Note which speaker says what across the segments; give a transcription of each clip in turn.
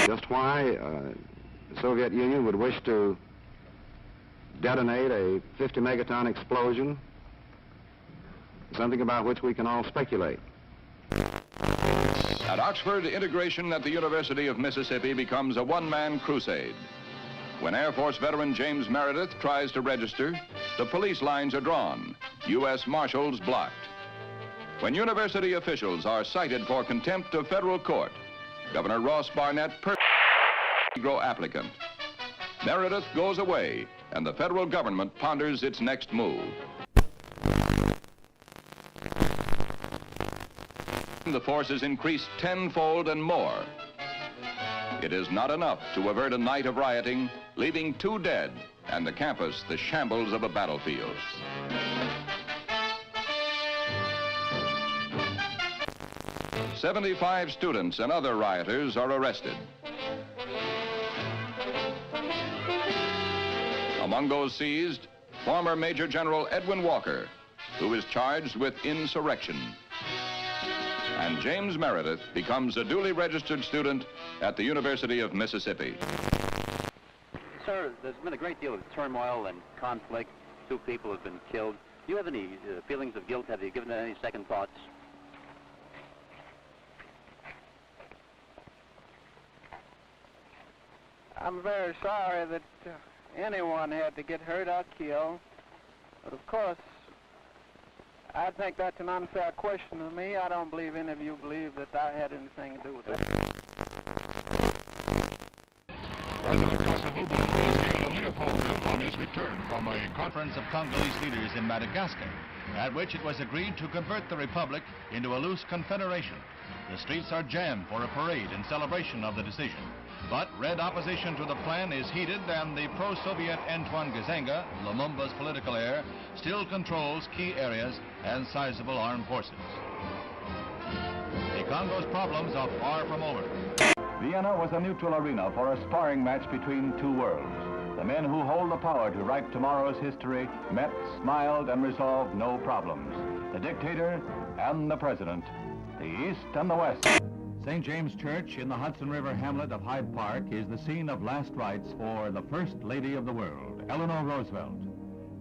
Speaker 1: just why the Soviet Union would wish to detonate a 50 megaton explosion, something about which we can all speculate.
Speaker 2: At Oxford, integration at the University of Mississippi becomes a one-man crusade. When Air Force veteran James Meredith tries to register, the police lines are drawn, U.S. Marshals blocked. When university officials are cited for contempt of federal court, Governor Ross Barnett Negro applicant. Meredith goes away, and the federal government ponders its next move. The forces increased tenfold and more. It is not enough to avert a night of rioting, leaving 2 dead and the campus the shambles of a battlefield. "75 students and other rioters are arrested. Among those seized, former Major General Edwin Walker, who is charged with insurrection. And James Meredith becomes a duly registered student at the University of Mississippi.
Speaker 3: Sir, there's been a great deal of turmoil and conflict. 2 people have been killed. Do you have any feelings of guilt? Have you given it any second thoughts?
Speaker 4: I'm very sorry that anyone had to get hurt or killed. But of course, I think that's an unfair question to me. I don't believe any of you believe that I had anything to do with that.
Speaker 5: On his return from a conference of Congolese leaders in Madagascar, at which it was agreed to convert the republic into a loose confederation. The streets are jammed for a parade in celebration of the decision. But red opposition to the plan is heated, and the pro-Soviet Antoine Gizenga, Lumumba's political heir, still controls key areas and sizable armed forces. The Congo's problems are far from over.
Speaker 6: Vienna was a neutral arena for a sparring match between 2 worlds. The men who hold the power to write tomorrow's history met, smiled, and resolved no problems. The dictator and the president, the East and the West. St. James Church in the Hudson River hamlet of Hyde Park is the scene of last rites for the First Lady of the World, Eleanor Roosevelt.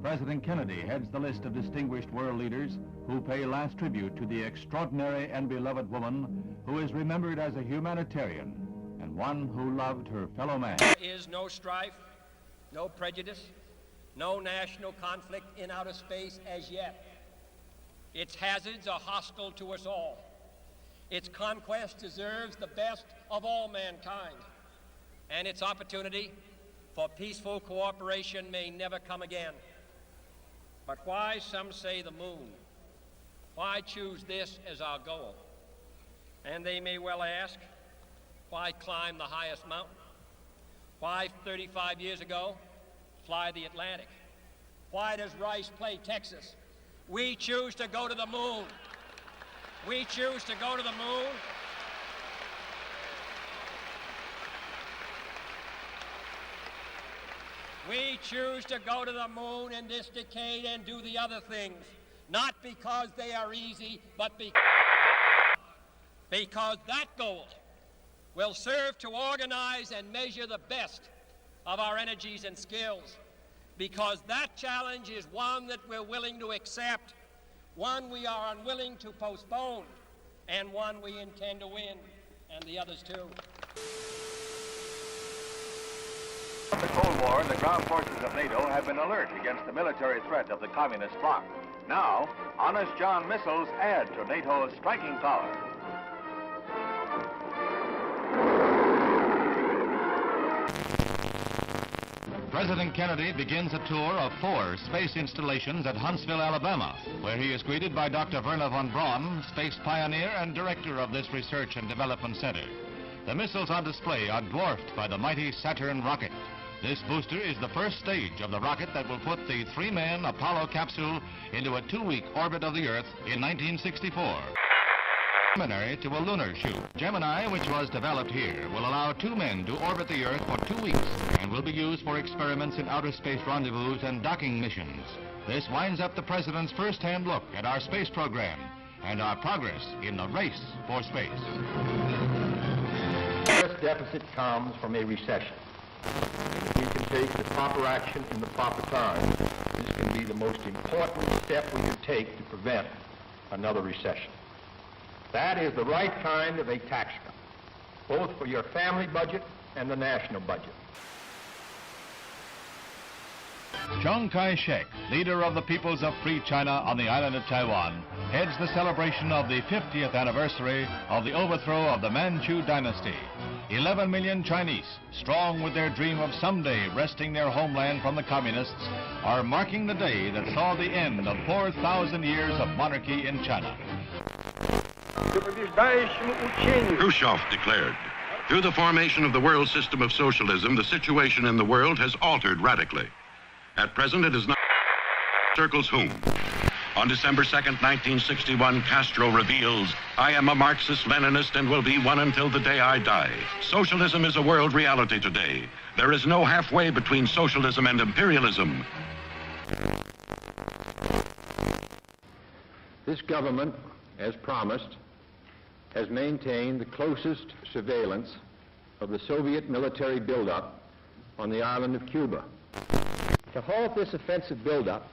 Speaker 6: President Kennedy heads the list of distinguished world leaders who pay last tribute to the extraordinary and beloved woman who is remembered as a humanitarian and one who loved her fellow man.
Speaker 7: There is no strife, no prejudice, no national conflict in outer space as yet. Its hazards are hostile to us all. Its conquest deserves the best of all mankind, and its opportunity for peaceful cooperation may never come again. But why, some say, the moon? Why choose this as our goal? And they may well ask, why climb the highest mountain? Why, 35 years ago, fly the Atlantic? Why does Rice play Texas? We choose to go to the moon. We choose to go to the moon. We choose to go to the moon in this decade and do the other things, not because they are easy, but because that goal will serve to organize and measure the best of our energies and skills, because that challenge is one that we're willing to accept, one we are unwilling to postpone, and one we intend to win, and the others too.
Speaker 6: In the Cold War, the ground forces of NATO have been alert against the military threat of the communist bloc. Now, Honest John missiles add to NATO's striking power.
Speaker 5: President Kennedy begins a tour of 4 space installations at Huntsville, Alabama, where he is greeted by Dr. Werner von Braun, space pioneer and director of this research and development center. The missiles on display are dwarfed by the mighty Saturn rocket. This booster is the first stage of the rocket that will put the 3-man Apollo capsule into a 2-week orbit of the Earth in 1964. Preliminary to a lunar shoot. Gemini, which was developed here, will allow 2 men to orbit the Earth for 2 weeks and will be used for experiments in outer space rendezvous and docking missions. This winds up the President's first-hand look at our space program and our progress in the race for space.
Speaker 1: First
Speaker 8: deficit comes from a recession. And if we can take the proper action in the proper time, this can be the most important step we can take to prevent another recession. That is the right kind of a tax cut, both for your family budget and the national budget.
Speaker 5: Chiang Kai-shek, leader of the peoples of Free China on the island of Taiwan, heads the celebration of the 50th anniversary of the overthrow of the Manchu dynasty. 11 million Chinese, strong with their dream of someday wresting their homeland from the communists, are marking the day that saw the end of 4,000 years of monarchy in China.
Speaker 9: Khrushchev declared, through the formation of the world system of socialism, the situation in the world has altered radically. At present, it is not circles whom. On December 2nd, 1961, Castro reveals, I am a Marxist-Leninist and will be one until the day I die. Socialism is a world reality today. There is no halfway between socialism and imperialism.
Speaker 1: This government, as promised, has maintained the closest surveillance of the Soviet military buildup on the island of Cuba. To halt this offensive buildup,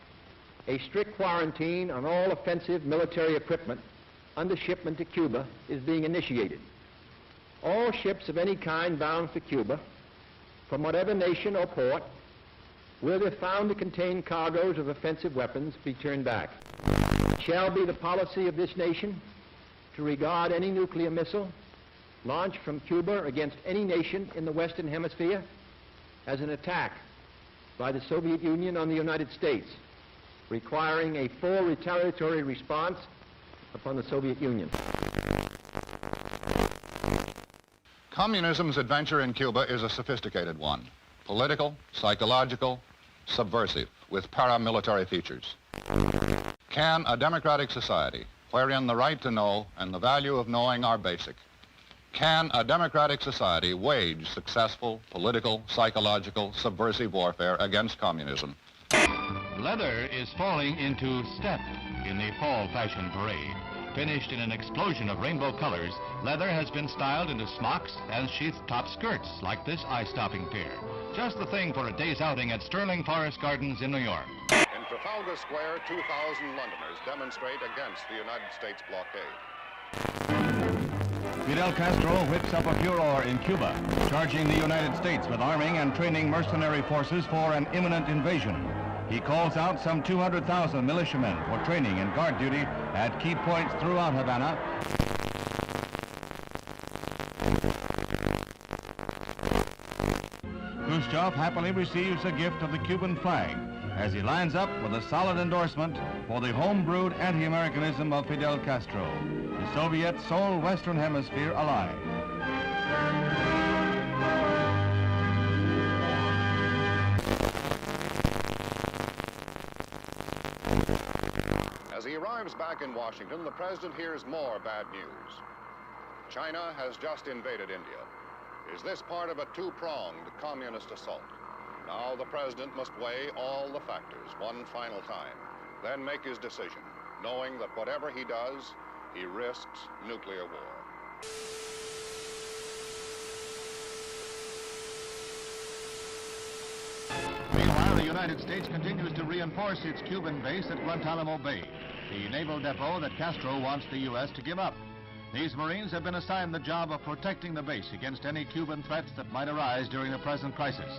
Speaker 1: a strict quarantine on all offensive military equipment under shipment to Cuba is being initiated. All ships of any kind bound for Cuba, from whatever nation or port, where they're found to contain cargoes of offensive weapons, be turned back. It shall be the policy of this nation to regard any nuclear missile launched from Cuba against any nation in the Western Hemisphere as an attack by the Soviet Union on the United States, requiring a full retaliatory response upon the Soviet Union.
Speaker 10: Communism's adventure in Cuba is a sophisticated one. Political, psychological, subversive, with paramilitary features. Can a democratic society, wherein the right to know and the value of knowing are basic, can a democratic society wage successful political, psychological, subversive warfare against communism?
Speaker 5: Leather is falling into step in the fall fashion parade. Finished in an explosion of rainbow colors, leather has been styled into smocks and sheath-top skirts like this eye-stopping pair. Just the thing for a day's outing at Sterling Forest Gardens in New York.
Speaker 10: In Trafalgar Square, 2,000 Londoners demonstrate against the United States blockade.
Speaker 6: Fidel Castro whips up a furor in Cuba, charging the United States with arming and training mercenary forces for an imminent invasion. He calls out some 200,000 militiamen for training and guard duty at key points throughout Havana. Khrushchev happily receives a gift of the Cuban flag as he lines up with a solid endorsement for the home-brewed anti-Americanism of Fidel Castro, the Soviet sole Western Hemisphere ally.
Speaker 10: As he arrives back in Washington, the president hears more bad news. China has just invaded India. Is this part of a two-pronged communist assault? Now the president must weigh all the factors one final time, then make his decision, knowing that whatever he does, he risks nuclear war.
Speaker 5: Meanwhile, the United States continues to reinforce its Cuban base at Guantanamo Bay, the naval depot that Castro wants the U.S. to give up. These Marines have been assigned the job of protecting the base against any Cuban threats that might arise during the present crisis.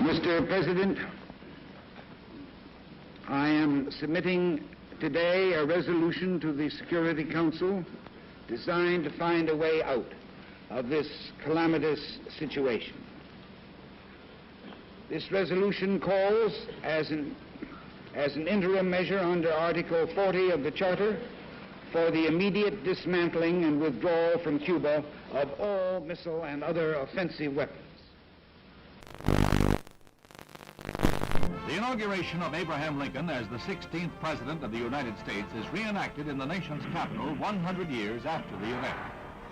Speaker 1: Mr. President, I am submitting today a resolution to the Security Council designed to find a way out of this calamitous situation. This resolution calls, as an interim measure under Article 40 of the Charter, for the immediate dismantling and withdrawal from Cuba of all missile and other offensive weapons.
Speaker 6: The inauguration of Abraham Lincoln as the 16th President of the United States is reenacted in the nation's capital 100 years after the event.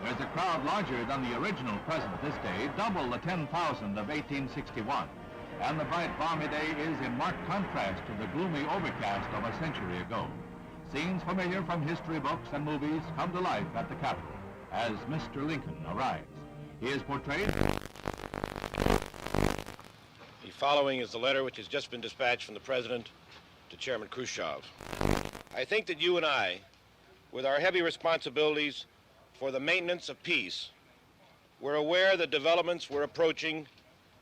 Speaker 6: There's a crowd larger than the original President this day, double the 10,000 of 1861. And the bright, balmy day is in marked contrast to the gloomy overcast of a century ago. Scenes familiar from history books and movies come to life at the Capitol as Mr. Lincoln arrives. He is portrayed.
Speaker 11: The following is the letter which has just been dispatched from the President to Chairman Khrushchev. I think that you and I, with our heavy responsibilities for the maintenance of peace, were aware that developments were approaching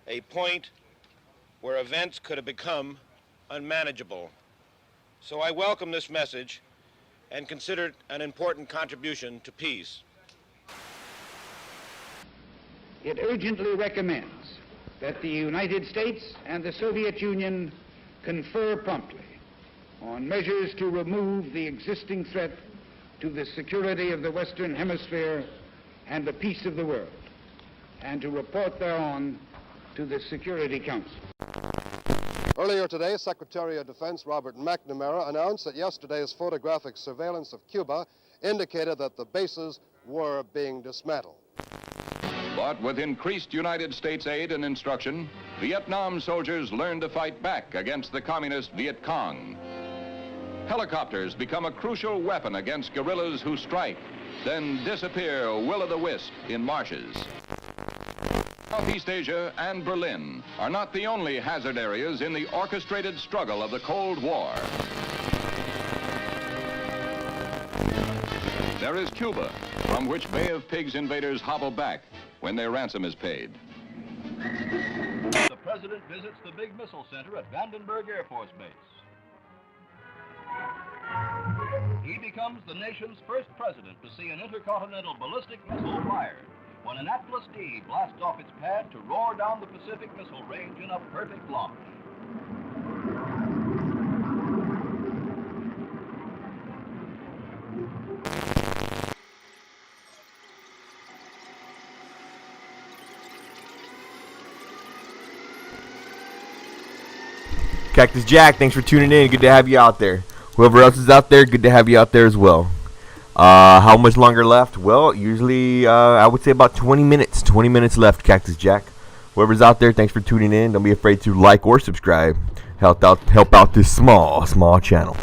Speaker 11: a point where events could have become unmanageable. So I welcome this message and consider it an important contribution to peace.
Speaker 12: It urgently recommends that the United States and the Soviet Union confer promptly on measures to remove the existing threat to the security of the Western Hemisphere and the peace of the world, and to report thereon to the Security Council.
Speaker 13: Earlier today, Secretary of Defense Robert McNamara announced that yesterday's photographic surveillance of Cuba indicated that the bases were being dismantled.
Speaker 2: But with increased United States aid and instruction, Vietnam soldiers learned to fight back against the communist Viet Cong. Helicopters become a crucial weapon against guerrillas who strike, then disappear will-o'-the-wisp in marshes. Southeast Asia and Berlin are not the only hazard areas in the orchestrated struggle of the Cold War. There is Cuba, from which Bay of Pigs invaders hobble back when their ransom is paid.
Speaker 5: The President visits the big missile center at Vandenberg Air Force Base. He becomes the nation's first president to see an intercontinental ballistic missile fired when an Atlas D blasts off its pad to roar down the Pacific Missile Range in a perfect launch.
Speaker 14: Cactus Jack, thanks for tuning in. Good to have you out there. Whoever else is out there, good to have you out there as well. How much longer left? Well, usually I would say about 20 minutes. 20 minutes left, Cactus Jack. Whoever's out there, thanks for tuning in. Don't be afraid to like or subscribe. Help out this small channel.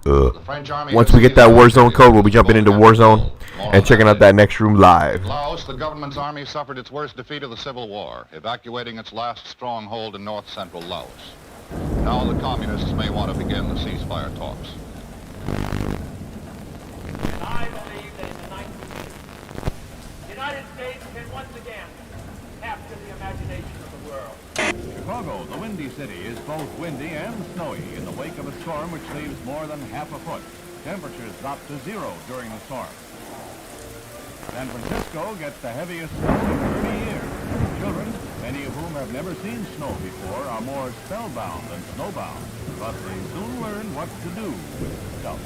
Speaker 14: Once we get that Warzone code, we'll be jumping into Warzone and checking out that next room live.
Speaker 10: Laos, the government's army suffered its worst defeat of the Civil War, evacuating its last stronghold in north-central Laos. Now the communists may want to begin the ceasefire talks.
Speaker 7: And I believe that in the 1980s, the United States can once again capture the imagination of the world.
Speaker 6: Chicago, the Windy City, is both windy and snowy in the wake of a storm which leaves more than half a foot. Temperatures drop to 0 during the storm. San Francisco gets the heaviest snow in 30 years. Children, many of whom have never seen snow before, are more spellbound than snowbound, but they soon learn what to do with the stuff.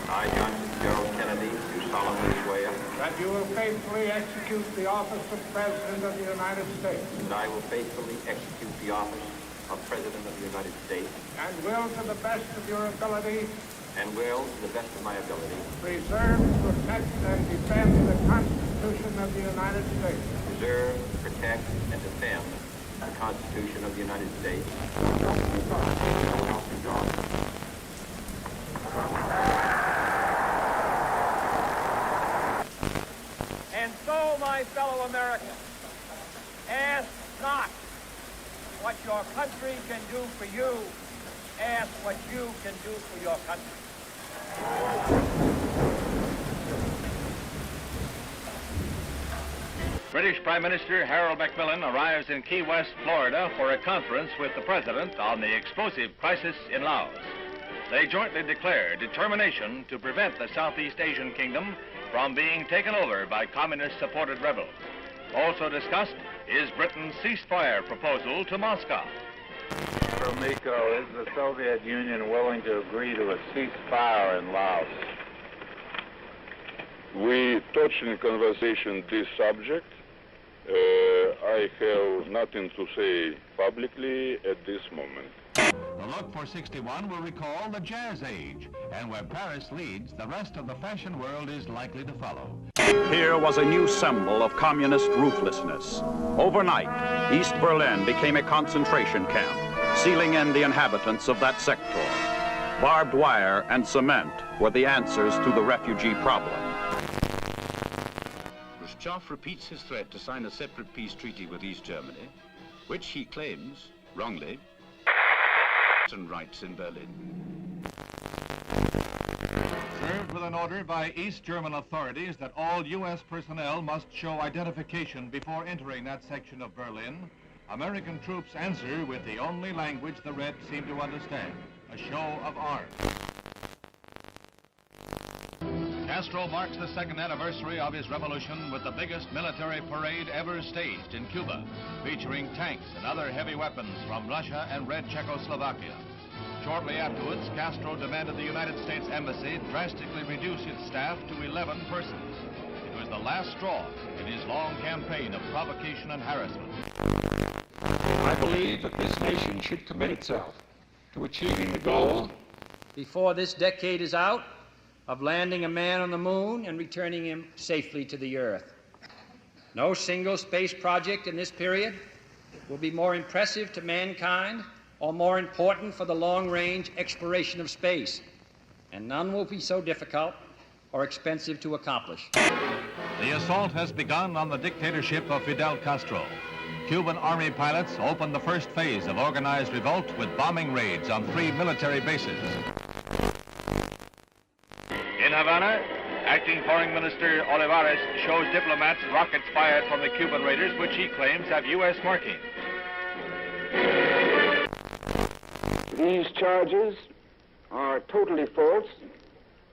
Speaker 1: I, Johnson Gerald Kennedy, do solemnly swear
Speaker 4: that you will faithfully execute the office of President of the United States.
Speaker 1: that I will faithfully execute the office of President of the United States
Speaker 4: And will, to the best of your ability,
Speaker 1: and will, to the best of my ability,
Speaker 4: preserve, protect, and defend the Constitution of the United States.
Speaker 1: preserve, protect, and defend the Constitution of the United States.
Speaker 7: And so, my fellow Americans, ask not what your country can do for you. Ask what you can do for your country.
Speaker 5: British Prime Minister Harold Macmillan arrives in Key West, Florida for a conference with the President on the explosive crisis in Laos. They jointly declare determination to prevent the Southeast Asian kingdom from being taken over by communist-supported rebels. Also discussed is Britain's ceasefire proposal to Moscow.
Speaker 15: So, Miko, is the Soviet Union willing to agree to a ceasefire in Laos?
Speaker 16: We touched in conversation this subject. I have nothing to say publicly at this moment.
Speaker 5: The look for 61 will recall the Jazz Age, and where Paris leads, the rest of the fashion world is likely to follow.
Speaker 17: Here was a new symbol of communist ruthlessness. Overnight, East Berlin became a concentration camp, sealing in the inhabitants of that sector. Barbed wire and cement were the answers to the refugee problem.
Speaker 18: Khrushchev repeats his threat to sign a separate peace treaty with East Germany, which he claims, wrongly, rights in Berlin.
Speaker 5: Served with an order by East German authorities that all U.S. personnel must show identification before entering that section of Berlin, American troops answer with the only language the Reds seem to understand, a show of arms. Castro marks the second anniversary of his revolution with the biggest military parade ever staged in Cuba, featuring tanks and other heavy weapons from Russia and Red Czechoslovakia. Shortly afterwards, Castro demanded the United States Embassy drastically reduce its staff to 11 persons. It was the last straw in his long campaign of provocation and harassment.
Speaker 19: I believe that this nation should commit itself to achieving the goal,
Speaker 7: before this decade is out, of landing a man on the moon and returning him safely to the Earth. No single space project in this period will be more impressive to mankind or more important for the long-range exploration of space, and none will be so difficult or expensive to accomplish.
Speaker 5: The assault has begun on the dictatorship of Fidel Castro. Cuban Army pilots opened the first phase of organized revolt with bombing raids on 3 military bases.
Speaker 20: In Havana, Acting Foreign Minister Olivares shows diplomats rockets fired from the Cuban raiders, which he claims have U.S. marking.
Speaker 12: These charges are totally false,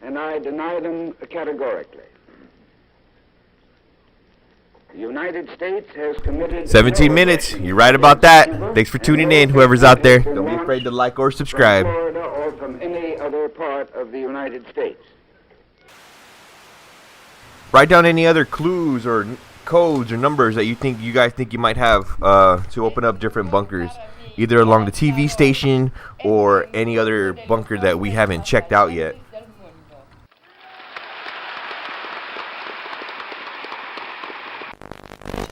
Speaker 12: and I deny them categorically. The United States has committed...
Speaker 14: 17 minutes. You're right about that. Thanks for tuning in, whoever's out there. Don't be afraid to like or subscribe.
Speaker 12: Florida or from any other part of the United States.
Speaker 14: Write down any other clues or codes or numbers that you guys think you might have to open up different bunkers, either along the TV station or any other bunker that we haven't checked out yet.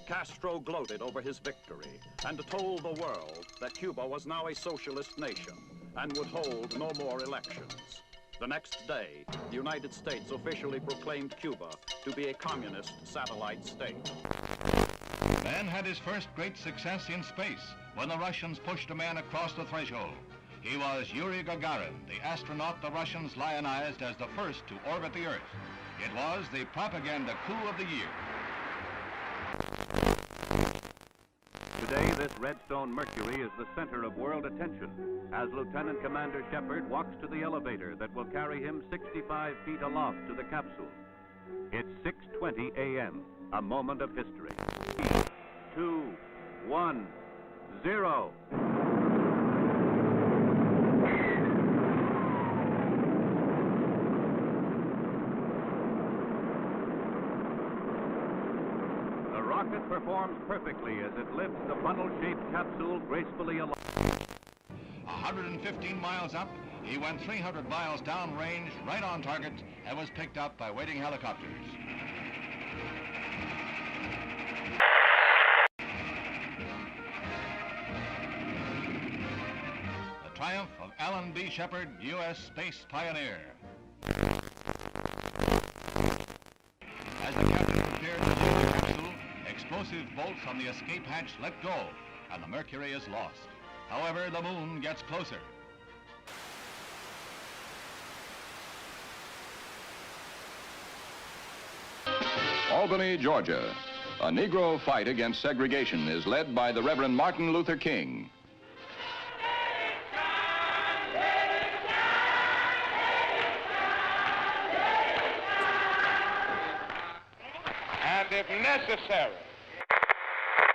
Speaker 17: Castro gloated over his victory and told the world that Cuba was now a socialist nation and would hold no more elections. The next day, the United States officially proclaimed Cuba to be a communist satellite state.
Speaker 5: Man had his first great success in space when the Russians pushed a man across the threshold. He was Yuri Gagarin, the astronaut the Russians lionized as the first to orbit the Earth. It was the propaganda coup of the year.
Speaker 21: Today, this Redstone Mercury is the center of world attention as Lieutenant Commander Shepard walks to the elevator that will carry him 65 feet aloft to the capsule. It's 6:20 a.m., a moment of history. 3, 2, 1, 0. Rocket performs perfectly as it lifts the funnel-shaped capsule gracefully along.
Speaker 5: 115 miles up, he went 300 miles downrange, right on target, and was picked up by waiting helicopters. The triumph of Alan B. Shepard, U.S. space pioneer. As the captain prepared to load the capsule, explosive bolts on the escape hatch let go, and the Mercury is lost. However, the moon gets closer.
Speaker 2: Albany, Georgia. A Negro fight against segregation is led by the Reverend Martin Luther King.
Speaker 15: And if necessary,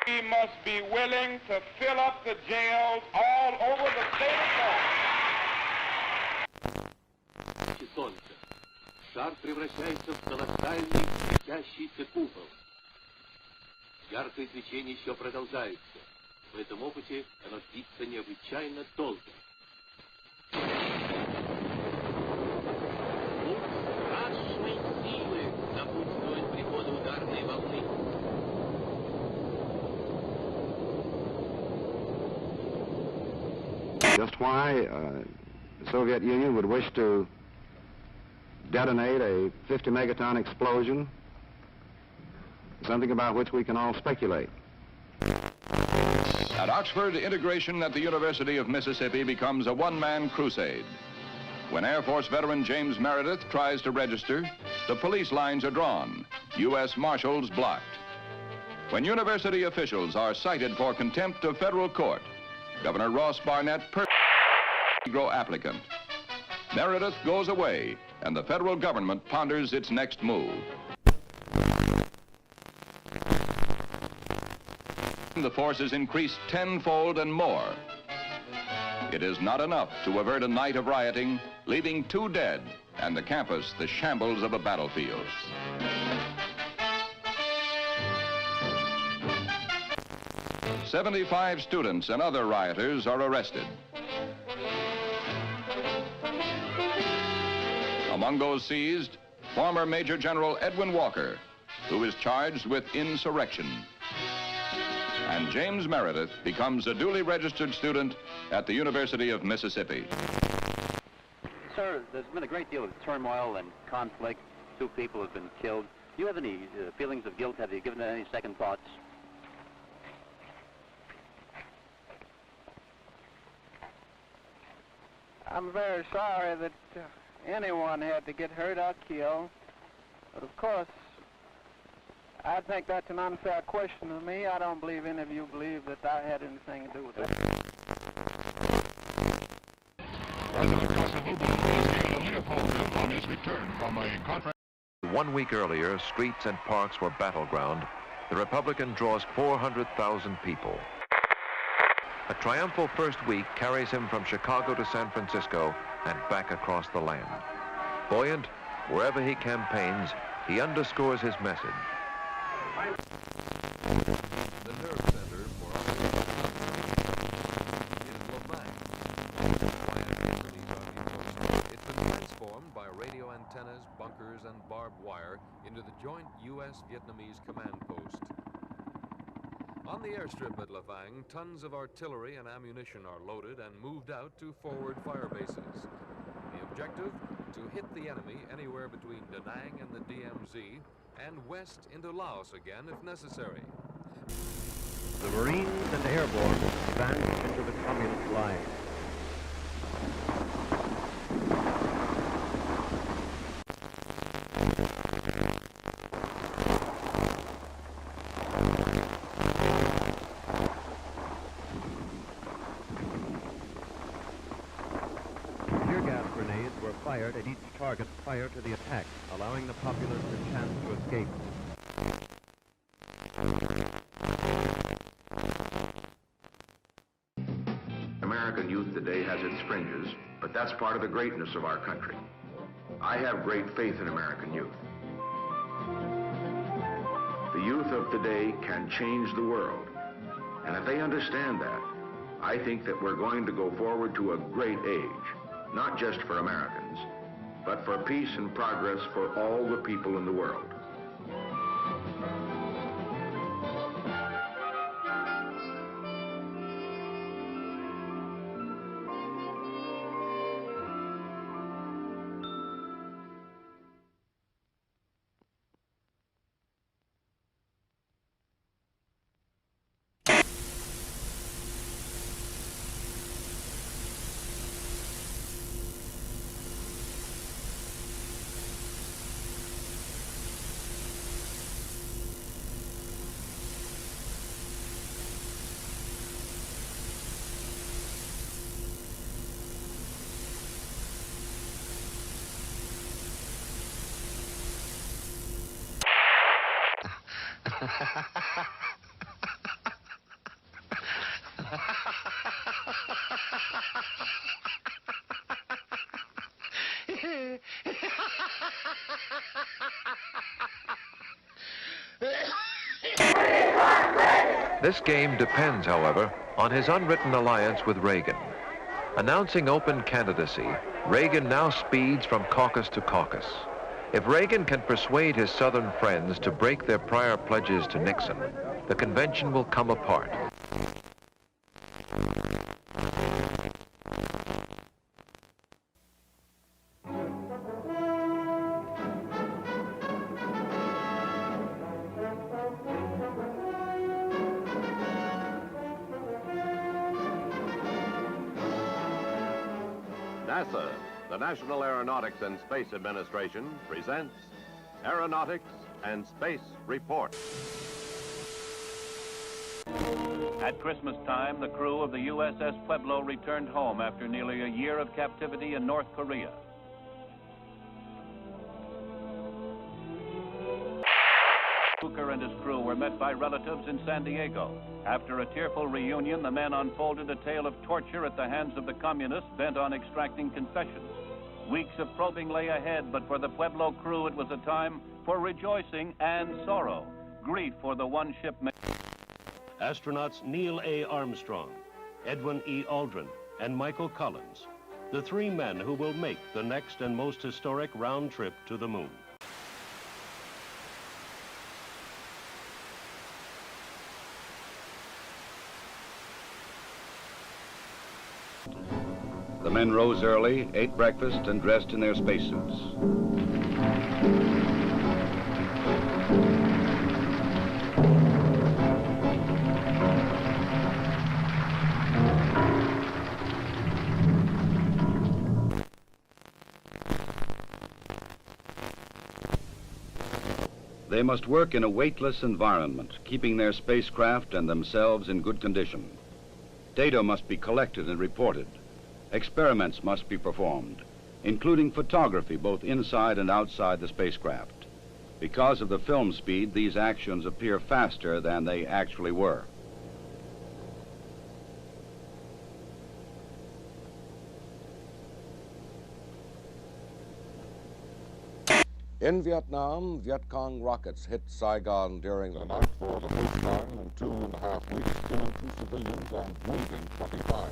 Speaker 15: we must be willing to fill up the jails all over the state of Florida.
Speaker 22: Солнце. Шар превращается в колоссальный светящийся купол. Яркое свечение еще продолжается. В этом опыте оно длится необычайно долго.
Speaker 3: Just why the Soviet Union would wish to detonate a 50 megaton explosion, something about which we can all speculate.
Speaker 2: At Oxford, integration at the University of Mississippi becomes a one-man crusade. When Air Force veteran James Meredith tries to register, the police lines are drawn, U.S. Marshals blocked. When university officials are cited for contempt of federal court, Governor Ross Barnett Negro applicant. Meredith goes away, and the federal government ponders its next move. The force is increased tenfold and more. It is not enough to avert a night of rioting, leaving 2 dead and the campus the shambles of a battlefield. "75 students and other rioters are arrested. Among those seized, former Major General Edwin Walker, who is charged with insurrection. And James Meredith becomes a duly registered student at the University of Mississippi.
Speaker 8: Sir, there's been a great deal of turmoil and conflict. 2 people have been killed. Do you have any feelings of guilt? Have you given it any second thoughts?
Speaker 4: I'm very sorry that anyone had to get hurt or killed. But of course, I think that's an unfair question to me. I don't believe any of you believe that I had anything to do with that.
Speaker 5: President Kosovo is given a Leopold trip on his return from a conference.
Speaker 23: 1 week earlier, streets and parks were battleground. The Republican draws 400,000 people. A triumphal first week carries him from Chicago to San Francisco and back across the land. Buoyant, wherever he campaigns, he underscores his message.
Speaker 24: The nerve center for it's been transformed by radio antennas, bunkers, and barbed wire into the joint U.S.-Vietnamese command post. On the airstrip at La Vang, tons of artillery and ammunition are loaded and moved out to forward fire bases. The objective? To hit the enemy anywhere between Da Nang and the DMZ and west into Laos again if necessary.
Speaker 25: The Marines and airborne advanced into the communist line. Tear gas grenades were fired at each target prior to the attack, allowing the populace a chance to escape.
Speaker 9: American youth today has its fringes, but that's part of the greatness of our country. I have great faith in American youth. The youth of today can change the world, and if they understand that, I think that we're going to go forward to a great age, not just for Americans, but for peace and progress for all the people in the world.
Speaker 23: This game depends, however, on his unwritten alliance with Reagan. Announcing open candidacy, Reagan now speeds from caucus to caucus. If Reagan can persuade his Southern friends to break their prior pledges to Nixon, the convention will come apart.
Speaker 21: NASA, the National Aeronautics and Space Administration, presents Aeronautics and Space Report. At Christmas time, the crew of the USS Pueblo returned home after nearly a year of captivity in North Korea. Hooker and his crew were met by relatives in San Diego. After a tearful reunion, the men unfolded a tale of torture at the hands of the communists bent on extracting confessions. Weeks of probing lay ahead, but for the Pueblo crew, it was a time for rejoicing and sorrow. Grief for the one shipmate.
Speaker 1: Astronauts Neil A. Armstrong, Edwin E. Aldrin, and Michael Collins, the three men who will make the next and most historic round trip to the moon.
Speaker 6: The men rose early, ate breakfast, and dressed in their spacesuits. They must work in a weightless environment, keeping their spacecraft and themselves in good condition. Data must be collected and reported. Experiments must be performed, including photography both inside and outside the spacecraft. Because of the film speed, these actions appear faster than they actually were.
Speaker 10: In Vietnam, Viet Cong rockets hit Saigon during the night for the first time in 2.5 weeks, killing 2 civilians and wounding 25.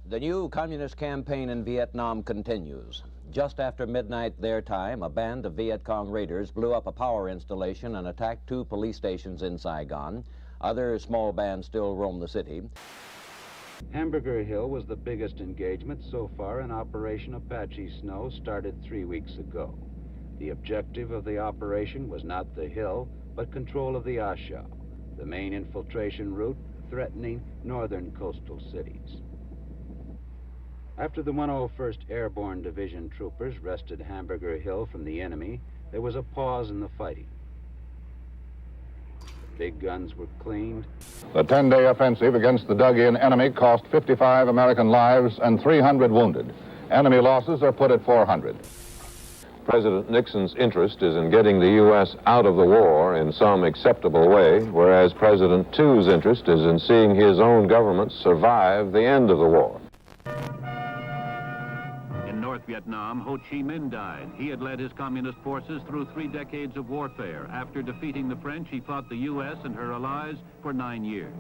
Speaker 11: The new communist campaign in Vietnam continues. Just after midnight their time, a band of Viet Cong raiders blew up a power installation and attacked 2 police stations in Saigon. Other small bands still roam the city.
Speaker 3: Hamburger Hill was the biggest engagement so far in Operation Apache Snow, started 3 weeks ago. The objective of the operation was not the hill, but control of the A Shau, the main infiltration route threatening northern coastal cities. After the 101st Airborne Division troopers wrested Hamburger Hill from the enemy, there was a pause in the fighting. Big guns were cleaned.
Speaker 13: The 10-day offensive against the dug-in enemy cost 55 American lives and 300 wounded. Enemy losses are put at 400.
Speaker 23: President Nixon's interest is in getting the U.S. out of the war in some acceptable way, whereas President Thu's interest is in seeing his own government survive the end of the war.
Speaker 21: In North Vietnam, Ho Chi Minh died. He had led his communist forces through 3 decades of warfare. After defeating the French, he fought the U.S. and her allies for 9 years.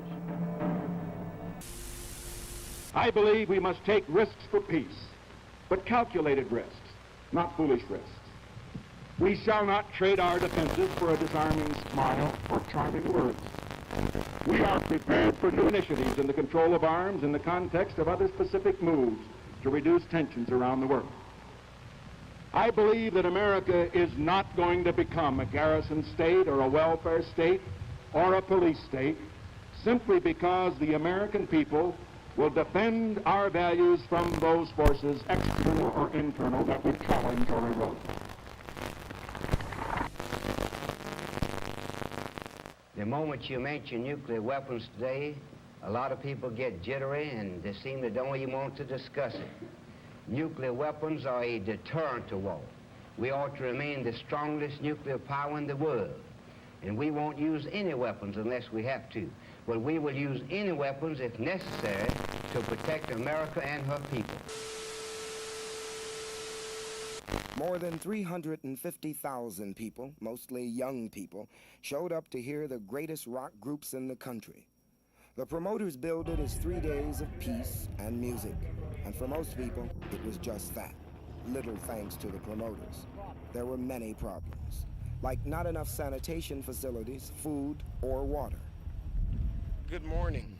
Speaker 26: I believe we must take risks for peace, but calculated risks, not foolish risks. We shall not trade our defenses for a disarming smile or charming words. We are prepared for new initiatives in the control of arms in the context of other specific moves to reduce tensions around the world. I believe that America is not going to become a garrison state or a welfare state or a police state simply because the American people will defend our values from those forces, external or internal, that we challenge or erode.
Speaker 27: The moment you mention nuclear weapons today, a lot of people get jittery and they seem to don't even want to discuss it. Nuclear weapons are a deterrent to war. We ought to remain the strongest nuclear power in the world. And we won't use any weapons unless we have to. But we will use any weapons if necessary to protect America and her people.
Speaker 28: More than 350,000 people, mostly young people, showed up to hear the greatest rock groups in the country. The promoters billed it as 3 days of peace and music. And for most people, it was just that. Little thanks to the promoters. There were many problems, like not enough sanitation facilities, food, or water.
Speaker 29: Good morning.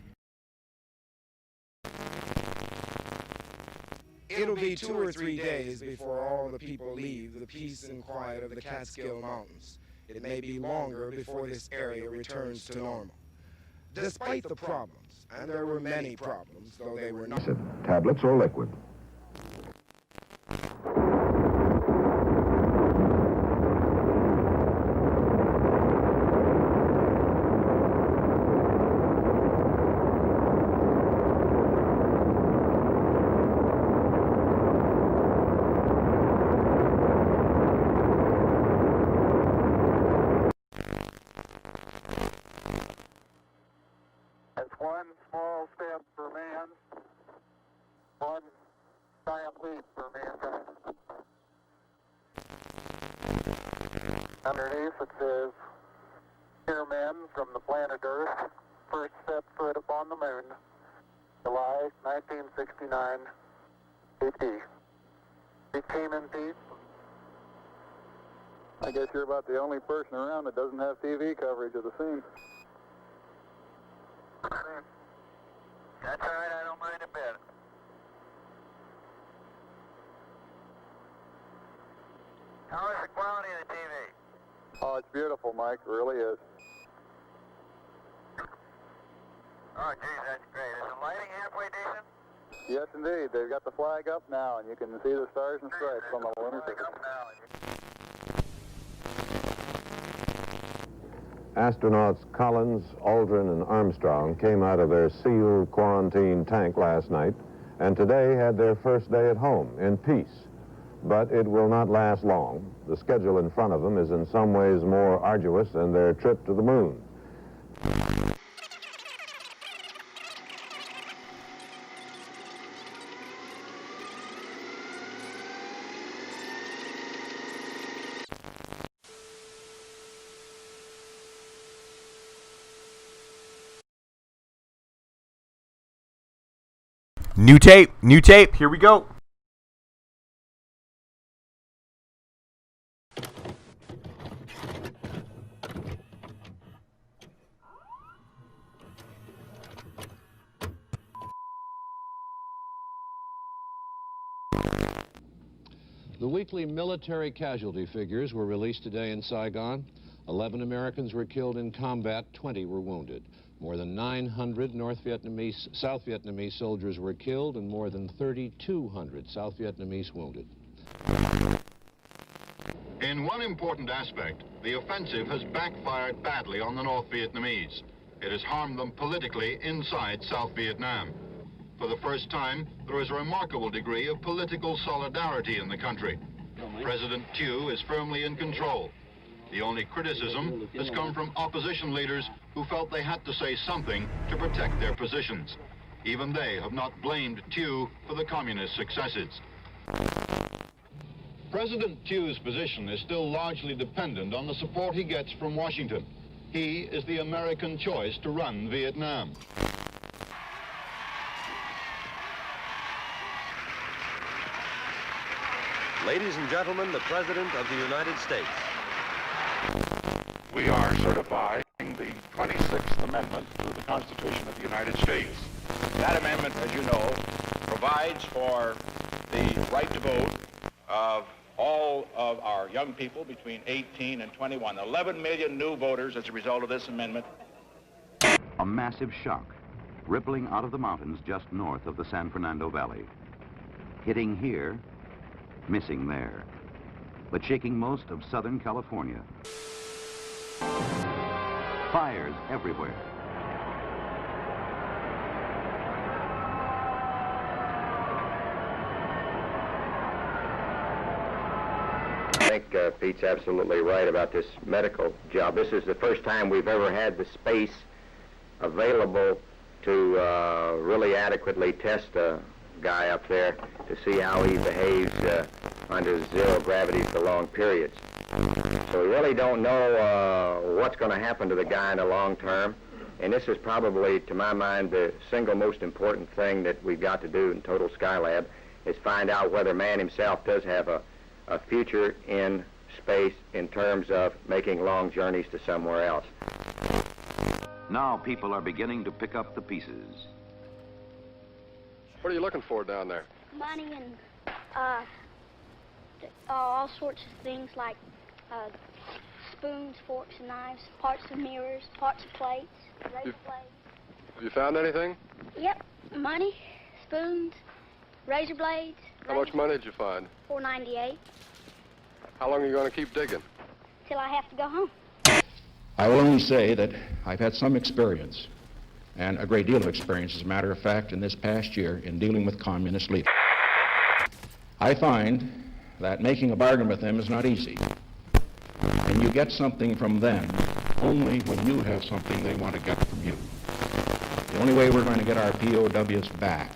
Speaker 28: It'll be 2 or 3 days before all the people leave the peace and quiet of the Catskill Mountains. It may be longer before this area returns to normal. Despite the problems, and there were many problems, though they were not...
Speaker 13: Tablets or liquid.
Speaker 4: One small step for man, one giant leap for mankind. Underneath it says, "Here men from the planet Earth first set foot upon the moon, July 1969 AD. We came in peace." I guess you're about the only person around that doesn't have TV coverage of the scene. That's all right, I don't mind a bit. How is the quality of the TV? Oh, it's beautiful, Mike. It really is. Oh, geez, that's great. Is the lighting halfway decent? Yes, indeed. They've got the flag up now, and you can see the stars and stripes on the lunar surface.
Speaker 7: Astronauts Collins, Aldrin, and Armstrong came out of their sealed quarantine tank last night and today had their first day at home in peace. But it will not last long. The schedule in front of them is in some ways more arduous than their trip to the moon.
Speaker 12: New tape, here we go.
Speaker 13: The weekly military casualty figures were released today in Saigon. 11 Americans were killed in combat, 20 were wounded. More than 900 South Vietnamese soldiers were killed and more than 3,200 South Vietnamese wounded.
Speaker 14: In one important aspect, the offensive has backfired badly on the North Vietnamese. It has harmed them politically inside South Vietnam. For the first time, there is a remarkable degree of political solidarity in the country. President Thieu is firmly in control. The only criticism has come from opposition leaders who felt they had to say something to protect their positions. Even they have not blamed Thieu for the communist successes. President Thieu's position is still largely dependent on the support he gets from Washington. He is the American choice to run Vietnam.
Speaker 15: Ladies and gentlemen, the President of the United States.
Speaker 10: We are certifying the 26th Amendment to the Constitution of the United States.
Speaker 16: That amendment, as you know, provides for the right to vote of all of our young people between 18 and 21. 11 million new voters as a result of this amendment.
Speaker 17: A massive shock rippling out of the mountains just north of the San Fernando Valley. Hitting here, missing there, but shaking most of Southern California. Fires everywhere.
Speaker 18: I think Pete's absolutely right about this medical job. This is the first time we've ever had the space available to really adequately test a guy up there to see how he behaves under zero gravity for long periods. So we really don't know what's going to happen to the guy in the long term. And this is probably, to my mind, the single most important thing that we've got to do in Total Skylab is find out whether man himself does have a future in space in terms of making long journeys to somewhere else.
Speaker 17: Now people are beginning to pick up the pieces.
Speaker 19: What are you looking for down there?
Speaker 20: Money and all sorts of things like spoons, forks, and knives, parts of mirrors, parts of plates, razor blades.
Speaker 19: Have you found anything?
Speaker 20: Yep, money, spoons, razor blades.
Speaker 19: How much money did you find?
Speaker 20: $4.98.
Speaker 19: How long are you going to keep digging?
Speaker 20: Till I have to go home.
Speaker 1: I will only say that I've had some experience, and a great deal of experience, as a matter of fact, in this past year in dealing with communist leaders. I find that making a bargain with them is not easy, and you get something from them only when you have something they want to get from you. The only way we're going to get our POWs back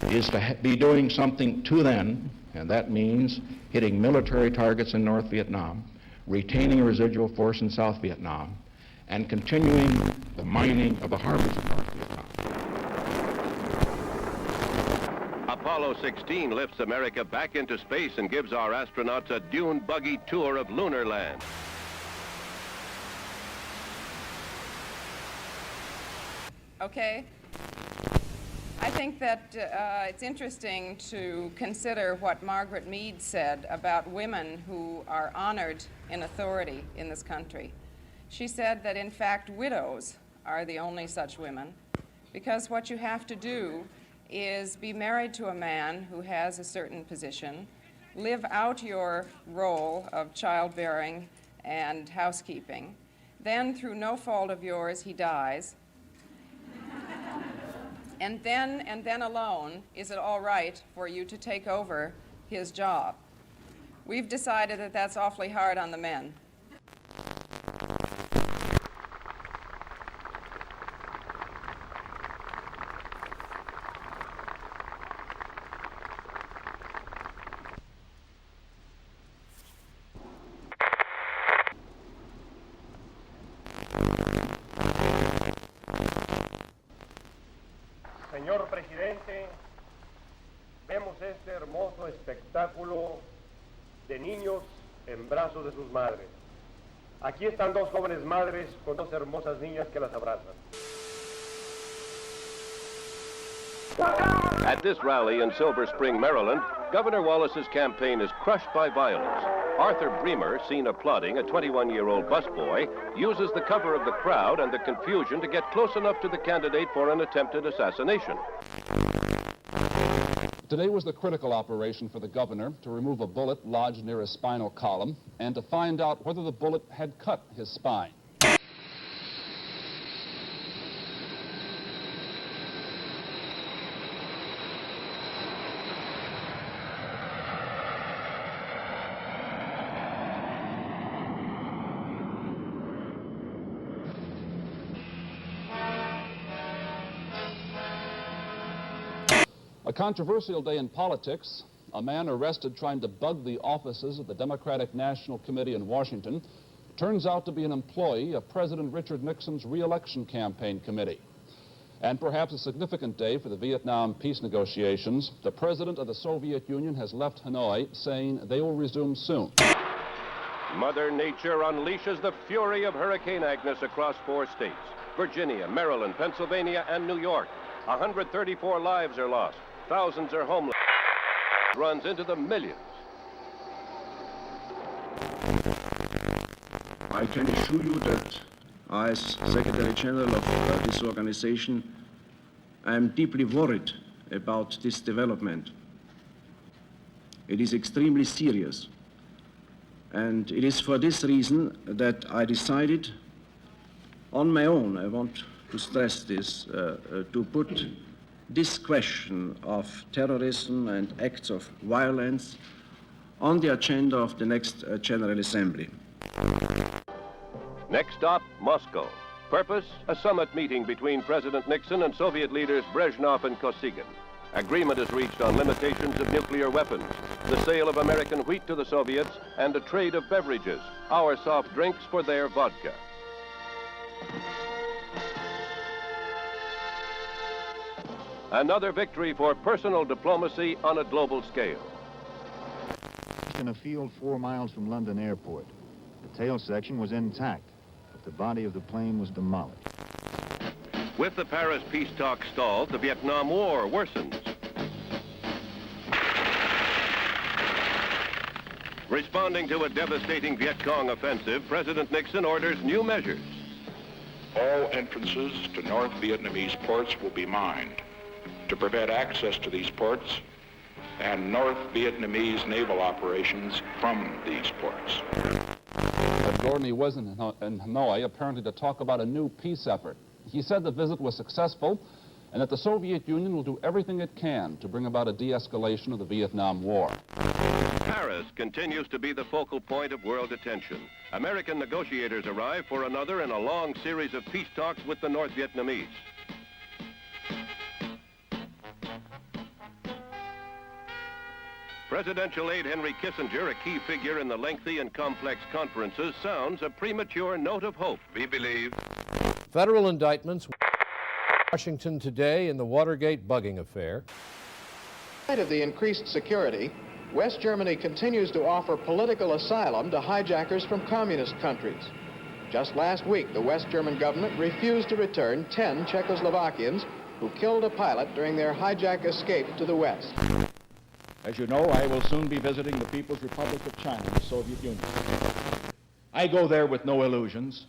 Speaker 1: is to be doing something to them, and that means hitting military targets in North Vietnam, retaining a residual force in South Vietnam, and continuing the mining of the harbors of North Vietnam.
Speaker 15: Apollo 16 lifts America back into space and gives our astronauts a dune buggy tour of lunar land.
Speaker 2: Okay. I think that it's interesting to consider what Margaret Mead said about women who are honored in authority in this country. She said that, in fact, widows are the only such women, because what you have to do is be married to a man who has a certain position, live out your role of childbearing and housekeeping. Then, through no fault of yours, he dies. And then alone, is it all right for you to take over his job? We've decided that that's awfully hard on the men.
Speaker 5: Señor presidente, vemos este hermoso espectáculo de niños en brazos de sus madres. Aquí están dos jóvenes madres con dos hermosas niñas que las abrazan.
Speaker 15: At this rally in Silver Spring, Maryland, Governor Wallace's campaign is crushed by violence. Arthur Bremer, seen applauding a 21-year-old busboy, uses the cover of the crowd and the confusion to get close enough to the candidate for an attempted assassination.
Speaker 6: Today was the critical operation for the governor to remove a bullet lodged near his spinal column and to find out whether the bullet had cut his spine. A controversial day in politics. A man arrested trying to bug the offices of the Democratic National Committee in Washington turns out to be an employee of President Richard Nixon's re-election campaign committee. And perhaps a significant day for the Vietnam peace negotiations. The president of the Soviet Union has left Hanoi, saying they will resume soon.
Speaker 15: Mother Nature unleashes the fury of Hurricane Agnes across 4 states: Virginia, Maryland, Pennsylvania, and New York. 134 lives are lost. Thousands are homeless. Runs into the millions.
Speaker 8: I can assure you that as Secretary General of this organization, I am deeply worried about this development. It is extremely serious. And it is for this reason that I decided on my own, I want to stress this, to put this question of terrorism and acts of violence on the agenda of the next General Assembly.
Speaker 15: Next stop, Moscow. Purpose, a summit meeting between President Nixon and Soviet leaders Brezhnev and Kosygin. Agreement is reached on limitations of nuclear weapons, the sale of American wheat to the Soviets, and a trade of beverages, our soft drinks for their vodka. Another victory for personal diplomacy on a global scale.
Speaker 9: In a field 4 miles from London Airport. The tail section was intact, but the body of the plane was demolished.
Speaker 15: With the Paris peace talks stalled, the Vietnam War worsens. Responding to a devastating Viet Cong offensive, President Nixon orders new measures.
Speaker 3: all entrances to North Vietnamese ports will be mined to prevent access to these ports and North Vietnamese naval operations from these ports.
Speaker 6: Gordon was in Hanoi apparently to talk about a new peace effort. He said the visit was successful and that the Soviet Union will do everything it can to bring about a de-escalation of the Vietnam War.
Speaker 15: Paris continues to be the focal point of world attention. American negotiators arrive for another in a long series of peace talks with the North Vietnamese. Presidential aide Henry Kissinger, a key figure in the lengthy and complex conferences, sounds a premature note of hope. We believe.
Speaker 13: Federal indictments Washington today in the Watergate bugging affair.
Speaker 11: In spite of the increased security, West Germany continues to offer political asylum to hijackers from communist countries. Just last week, the West German government refused to return 10 Czechoslovakians who killed a pilot during their hijack escape to the West.
Speaker 1: As you know, I will soon be visiting the People's Republic of China, the Soviet Union. I go there with no illusions.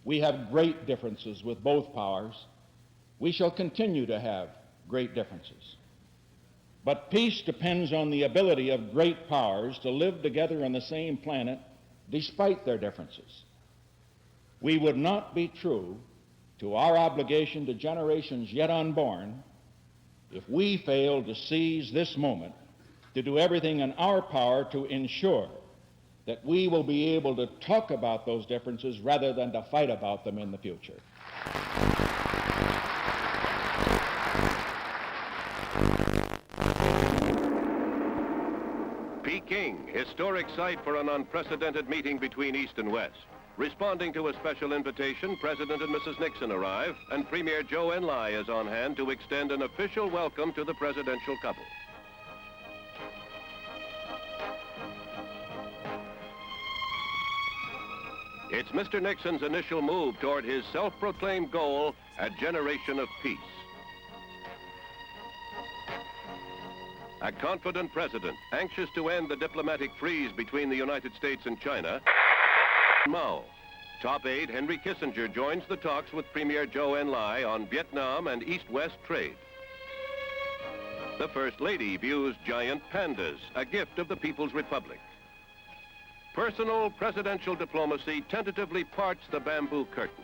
Speaker 1: We have great differences with both powers. We shall continue to have great differences. But peace depends on the ability of great powers to live together on the same planet despite their differences. We would not be true to our obligation to generations yet unborn if we failed to seize this moment to do everything in our power to ensure that we will be able to talk about those differences rather than to fight about them in the future.
Speaker 15: Peking, historic site for an unprecedented meeting between East and West. Responding to a special invitation, President and Mrs. Nixon arrive, and Premier Zhou Enlai is on hand to extend an official welcome to the presidential couple. It's Mr. Nixon's initial move toward his self-proclaimed goal, a generation of peace. A confident president, anxious to end the diplomatic freeze between the United States and China. Mao. Top aide Henry Kissinger joins the talks with Premier Zhou Enlai on Vietnam and East-West trade. The First Lady views giant pandas, a gift of the People's Republic. Personal presidential diplomacy tentatively parts the bamboo curtain.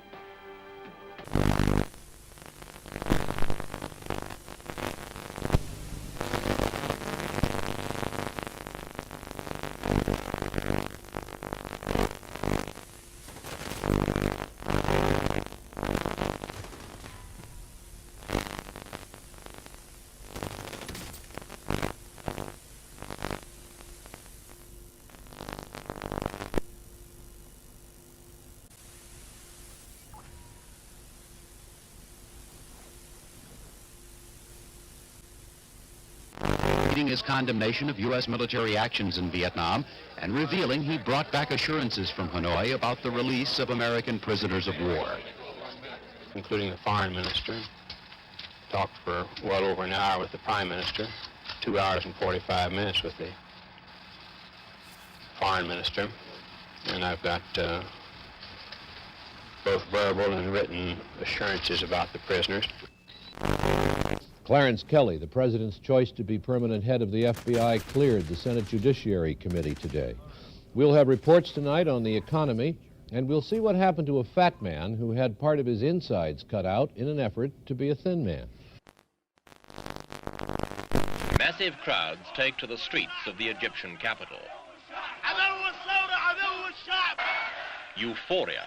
Speaker 21: His condemnation of U.S. military actions in Vietnam and revealing he brought back assurances from Hanoi about the release of American prisoners of war.
Speaker 22: Including the foreign minister, talked for well over an hour with the prime minister, 2 hours and 45 minutes with the foreign minister, and I've got both verbal and written assurances about the prisoners.
Speaker 13: Clarence Kelly, the president's choice to be permanent head of the FBI, cleared the Senate Judiciary Committee today. We'll have reports tonight on the economy, and we'll see what happened to a fat man who had part of his insides cut out in an effort to be a thin man.
Speaker 23: Massive crowds take to the streets of the Egyptian capital. Euphoria.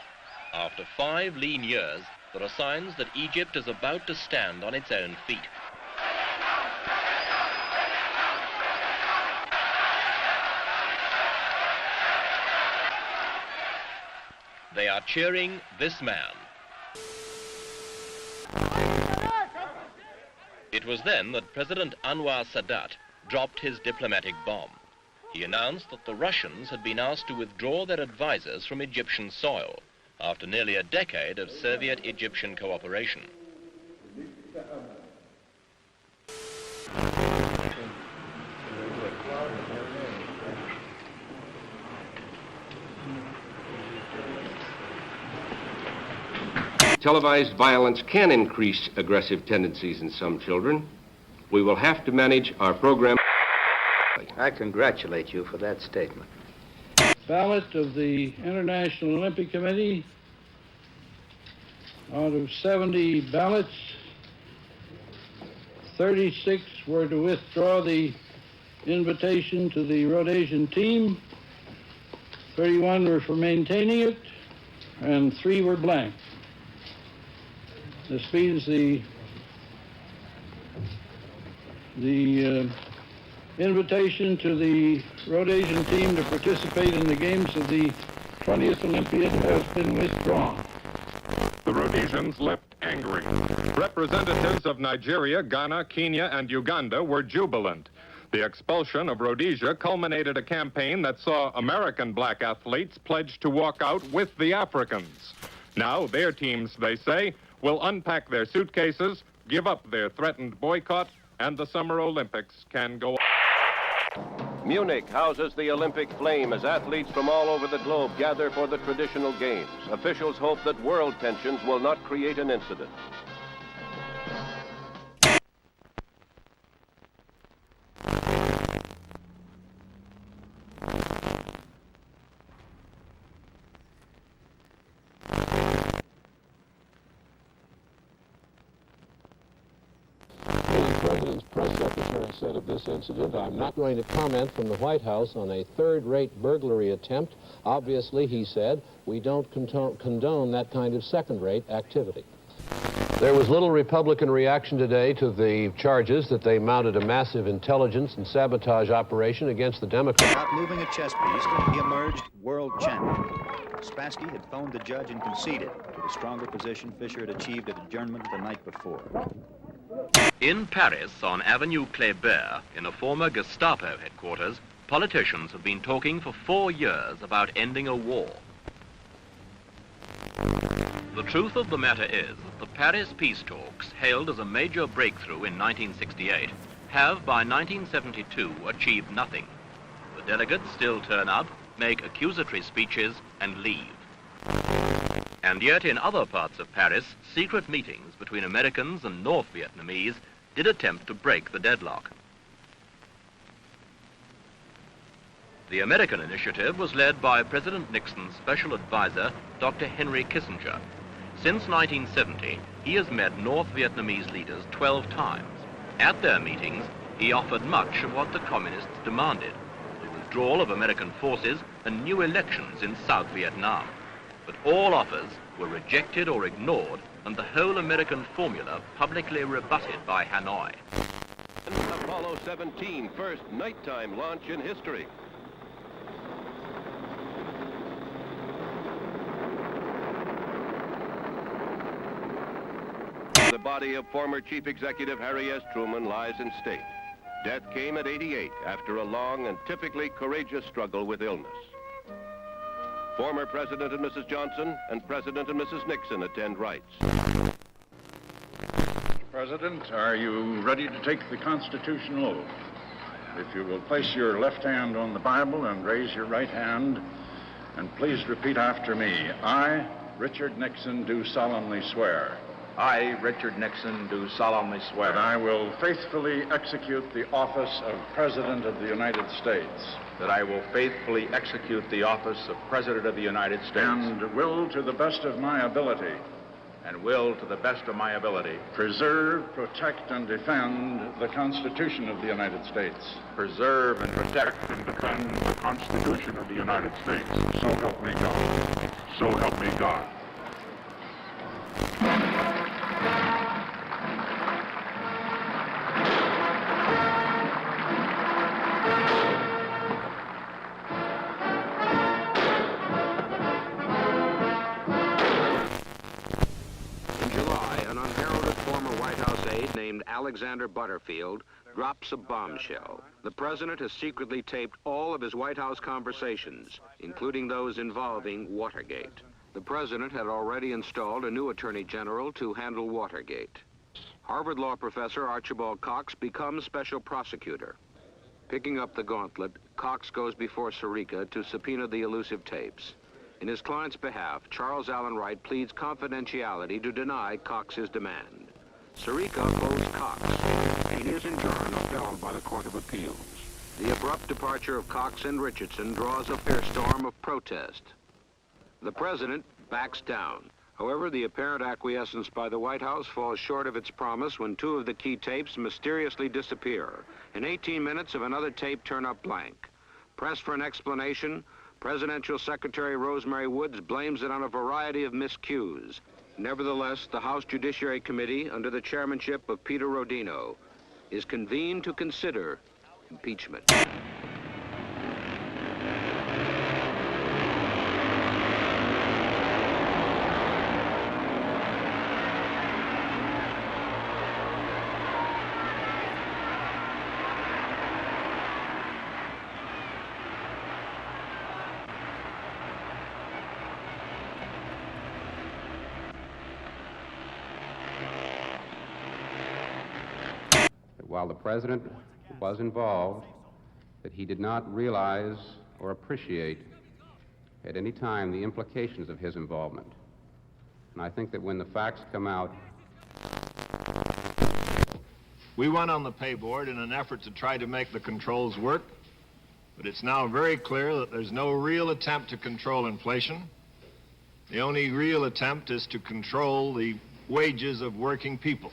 Speaker 23: After 5 lean years, there are signs that Egypt is about to stand on its own feet. They are cheering this man. It was then that President Anwar Sadat dropped his diplomatic bomb. He announced that the Russians had been asked to withdraw their advisors from Egyptian soil after nearly a decade of Soviet-Egyptian cooperation.
Speaker 15: Televised violence can increase aggressive tendencies in some children. We will have to manage our program.
Speaker 4: I congratulate you for that statement.
Speaker 7: Ballot of the International Olympic Committee. Out of 70 ballots, 36 were to withdraw the invitation to the Rhodesian team, 31 were for maintaining it, and 3 were blank. This means the invitation to the Rhodesian team to participate in the games of the 20th Olympiad has been withdrawn.
Speaker 12: The Rhodesians left angry. Representatives of Nigeria, Ghana, Kenya, and Uganda were jubilant. The expulsion of Rhodesia culminated a campaign that saw American black athletes pledge to walk out with the Africans. Now their teams, they say, will unpack their suitcases, give up their threatened boycott, and the Summer Olympics can go on.
Speaker 15: Munich houses the Olympic flame as athletes from all over the globe gather for the traditional games. Officials hope that world tensions will not create an incident.
Speaker 13: Said of this incident, I'm not going to comment from the White House on a third-rate burglary attempt. Obviously, he said, we don't condone that kind of second-rate activity. There was little Republican reaction today to the charges that they mounted a massive intelligence and sabotage operation against the Democrats.
Speaker 24: Without moving a chess piece, he emerged world champion. Spassky had phoned the judge and conceded to the stronger position Fischer had achieved at adjournment the night before.
Speaker 25: In Paris, on Avenue Kléber, in a former Gestapo headquarters, politicians have been talking for 4 years about ending a war. The truth of the matter is that the Paris peace talks, hailed as a major breakthrough in 1968, have by 1972 achieved nothing. The delegates still turn up, make accusatory speeches, and leave. And yet in other parts of Paris, secret meetings between Americans and North Vietnamese did attempt to break the deadlock. The American initiative was led by President Nixon's special advisor, Dr. Henry Kissinger. Since 1970, he has met North Vietnamese leaders 12 times. At their meetings, he offered much of what the communists demanded: the withdrawal of American forces and new elections in South Vietnam. But all offers were rejected or ignored, and the whole American formula publicly rebutted by Hanoi.
Speaker 15: Apollo 17, first nighttime launch in history. The body of former Chief Executive Harry S. Truman lies in state. Death came at 88 after a long and typically courageous struggle with illness. Former President and Mrs. Johnson and President and Mrs. Nixon attend rites.
Speaker 26: Mr. President, are you ready to take the constitutional oath? If you will place your left hand on the Bible and raise your right hand, and please repeat after me. I, Richard Nixon, do solemnly swear.
Speaker 27: I, Richard Nixon, do solemnly swear.
Speaker 26: That I will faithfully execute the office of President of the United States.
Speaker 27: That I will faithfully execute the office of President of the United States.
Speaker 26: And will, to the best of my ability.
Speaker 27: And will, to the best of my ability.
Speaker 26: Preserve, protect, and defend the Constitution of the United States.
Speaker 27: Preserve and protect and defend the Constitution of the United States.
Speaker 26: So help me God. So help me God.
Speaker 17: Named Alexander Butterfield drops a bombshell. The president has secretly taped all of his White House conversations, including those involving Watergate. The president had already installed a new attorney general to handle Watergate. Harvard law professor Archibald Cox becomes special prosecutor. Picking up the gauntlet, Cox goes before SEGA to subpoena the elusive tapes.
Speaker 13: In his client's behalf, Charles Allen Wright pleads confidentiality to deny Cox his demand. SEGA owes Cox.
Speaker 3: He is enjoined upheld by the Court of Appeals.
Speaker 13: The abrupt departure of Cox and Richardson draws a fierce storm of protest. The president backs down. However, the apparent acquiescence by the White House falls short of its promise when two of the key tapes mysteriously disappear. In 18 minutes of another tape turn up blank. Pressed for an explanation, Presidential Secretary Rosemary Woods blames it on a variety of miscues. Nevertheless, the House Judiciary Committee, under the chairmanship of Peter Rodino, is convened to consider impeachment.
Speaker 2: While the president was involved, that he did not realize or appreciate at any time the implications of his involvement. And I think that when the facts come out...
Speaker 10: We went on the payboard in an effort to try to make the controls work, but it's now very clear that there's no real attempt to control inflation. The only real attempt is to control the wages of working people.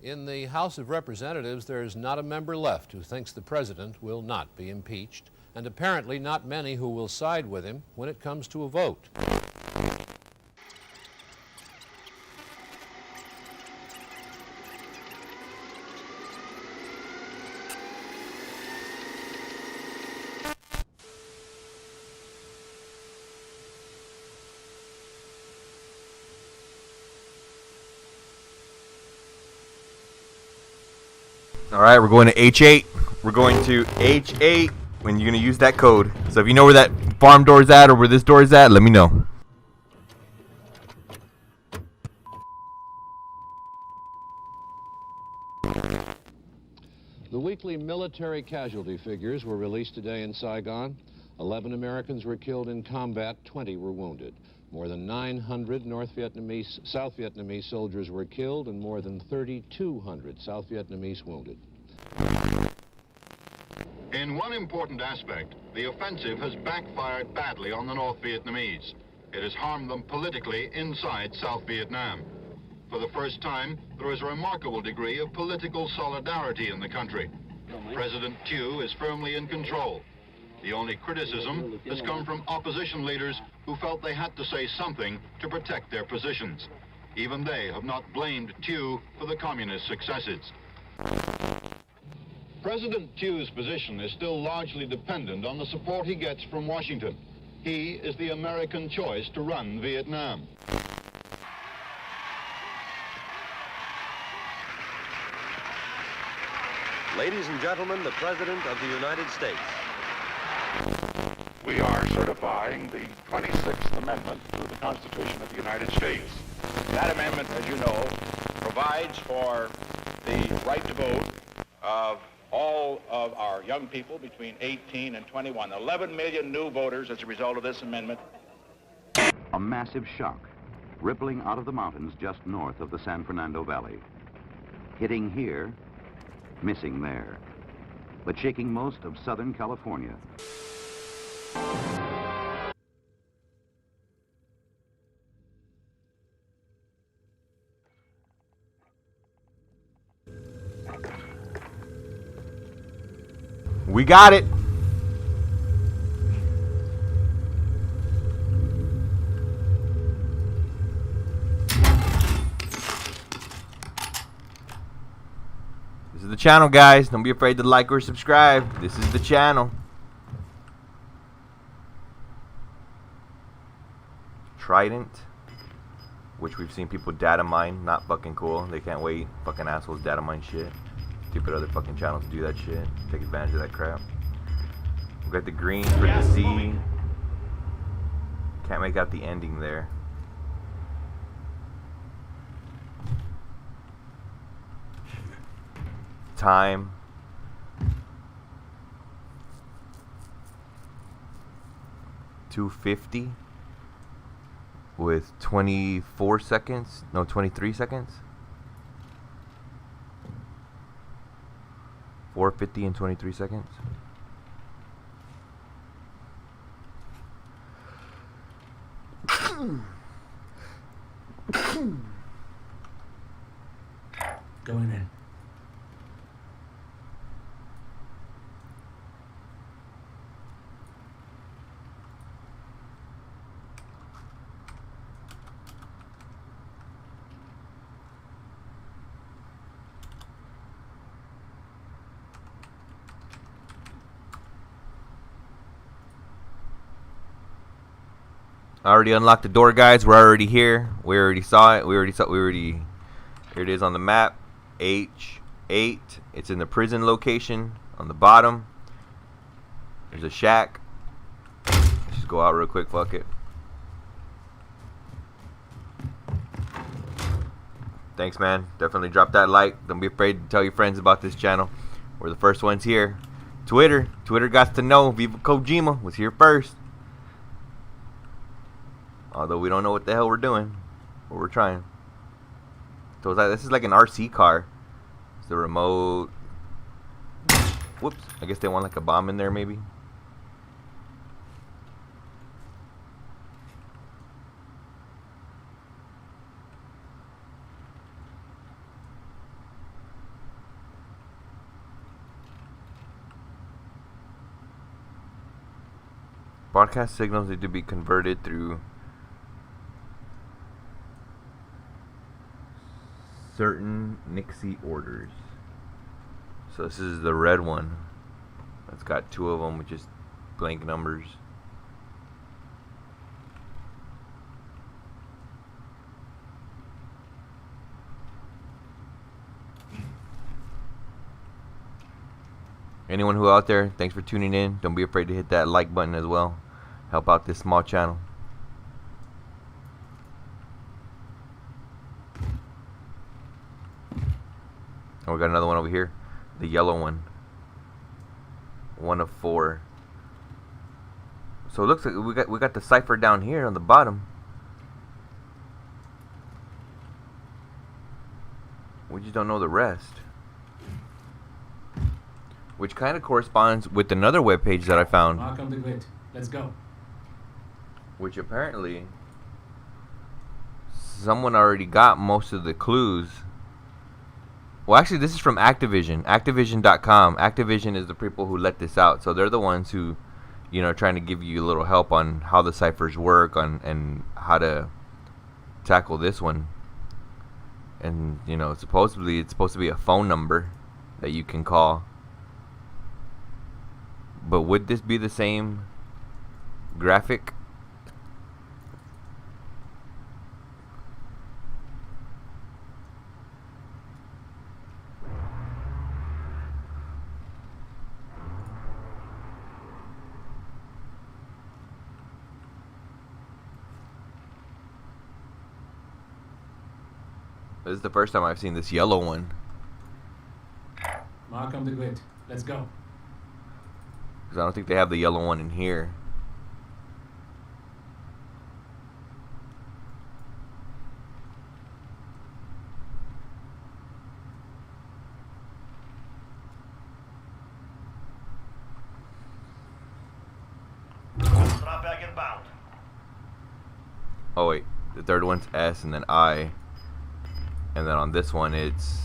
Speaker 13: In the House of Representatives, there's not a member left who thinks the president will not be impeached, and apparently not many who will side with him when it comes to a vote.
Speaker 14: All right, we're going to H8. We're going to H8 when you're going to use that code. So if you know where that farm door is at or where this door is at, let me know.
Speaker 13: The weekly military casualty figures were released today in Saigon. 11 Americans were killed in combat, 20 were wounded. More than 900 South Vietnamese soldiers were killed and more than 3,200 South Vietnamese wounded.
Speaker 16: In one important aspect, the offensive has backfired badly on the North Vietnamese. It has harmed them politically inside South Vietnam. For the first time, there is a remarkable degree of political solidarity in the country. President Thieu is firmly in control. The only criticism has come from opposition leaders who felt they had to say something to protect their positions. Even they have not blamed Thieu for the communist successes. President Thieu's position is still largely dependent on the support he gets from Washington. He is the American choice to run Vietnam.
Speaker 15: Ladies and gentlemen, the President of the United States.
Speaker 3: We are certifying the 26th Amendment to the Constitution of the United States. That amendment, as you know, provides for the right to vote of all of our young people between 18 and 21. 11 million new voters as a result of this amendment.
Speaker 17: A massive shock rippling out of the mountains just north of the San Fernando Valley. Hitting here, missing there, but shaking most of Southern California.
Speaker 14: We got it. This is the channel, guys. Don't be afraid to like or subscribe. This is the channel. Trident, which we've seen people data mine. Not fucking cool. They can't wait. Fucking assholes data mine shit. Stupid other fucking channels do that shit. Take advantage of that crap. We got the green for the Z. Can't make out the ending there. Time. 250 with 24 seconds, no, 23 seconds. 450 and 23 seconds.
Speaker 5: Going in.
Speaker 14: I already unlocked the door, guys. We're already here. We already saw it. Here it is on the map. H8. It's in the prison location on the bottom. There's a shack. Let's just go out real quick. Fuck it. Thanks, man. Definitely drop that like. Don't be afraid to tell your friends about this channel. We're the first ones here. Twitter got to know VivaKojima was here first. Although we don't know what the hell we're doing, but we're trying. So this is like an RC car. It's the remote. Whoops. I guess they want like a bomb in there maybe. Broadcast signals need to be converted through certain Nixie orders. So this is the red one. It's got two of them with just blank numbers. Anyone who out there, thanks for tuning in. Don't be afraid to hit that like button as well. Help out this small channel. Oh, we got another one over here, the yellow one. 1 of 4. So it looks like we got the cipher down here on the bottom. We just don't know the rest. Which kind of corresponds with another web page that I found.
Speaker 5: Mark on the grid. Let's go.
Speaker 14: Which apparently someone already got most of the clues. Well, actually, this is from Activision. Activision.com. Activision is the people who let this out. So they're the ones who, you know, are trying to give you a little help on how the ciphers work and how to tackle this one. And, you know, supposedly it's supposed to be a phone number that you can call. But would this be the same graphic? This is the first time I've seen this yellow one.
Speaker 5: Mark on the grid. Let's go.
Speaker 14: Because I don't think they have the yellow one in here.
Speaker 6: Drop back inbound.
Speaker 14: Oh wait, the third one's S and then I. And then on this one it's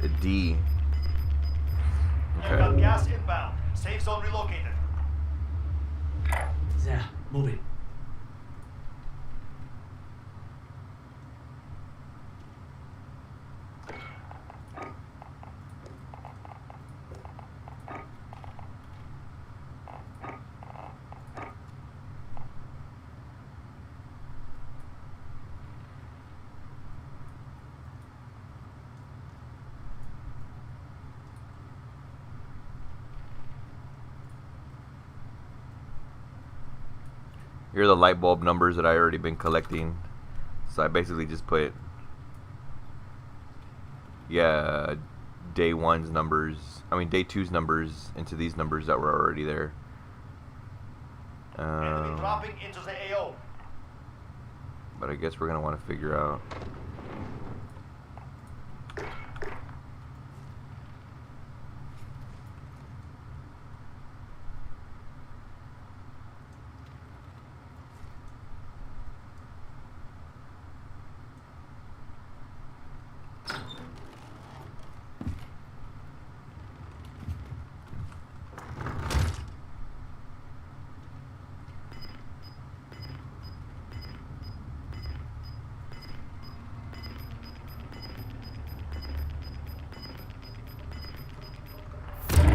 Speaker 14: a D.
Speaker 6: You've got gas inbound. Safe zone relocated.
Speaker 5: There, move it.
Speaker 14: Here are the light bulb numbers that I already been collecting. So I basically just put, yeah, day 1's numbers, day 2's numbers into these numbers that were already there.
Speaker 6: Dropping into the AO.
Speaker 14: But I guess we're gonna want to figure out.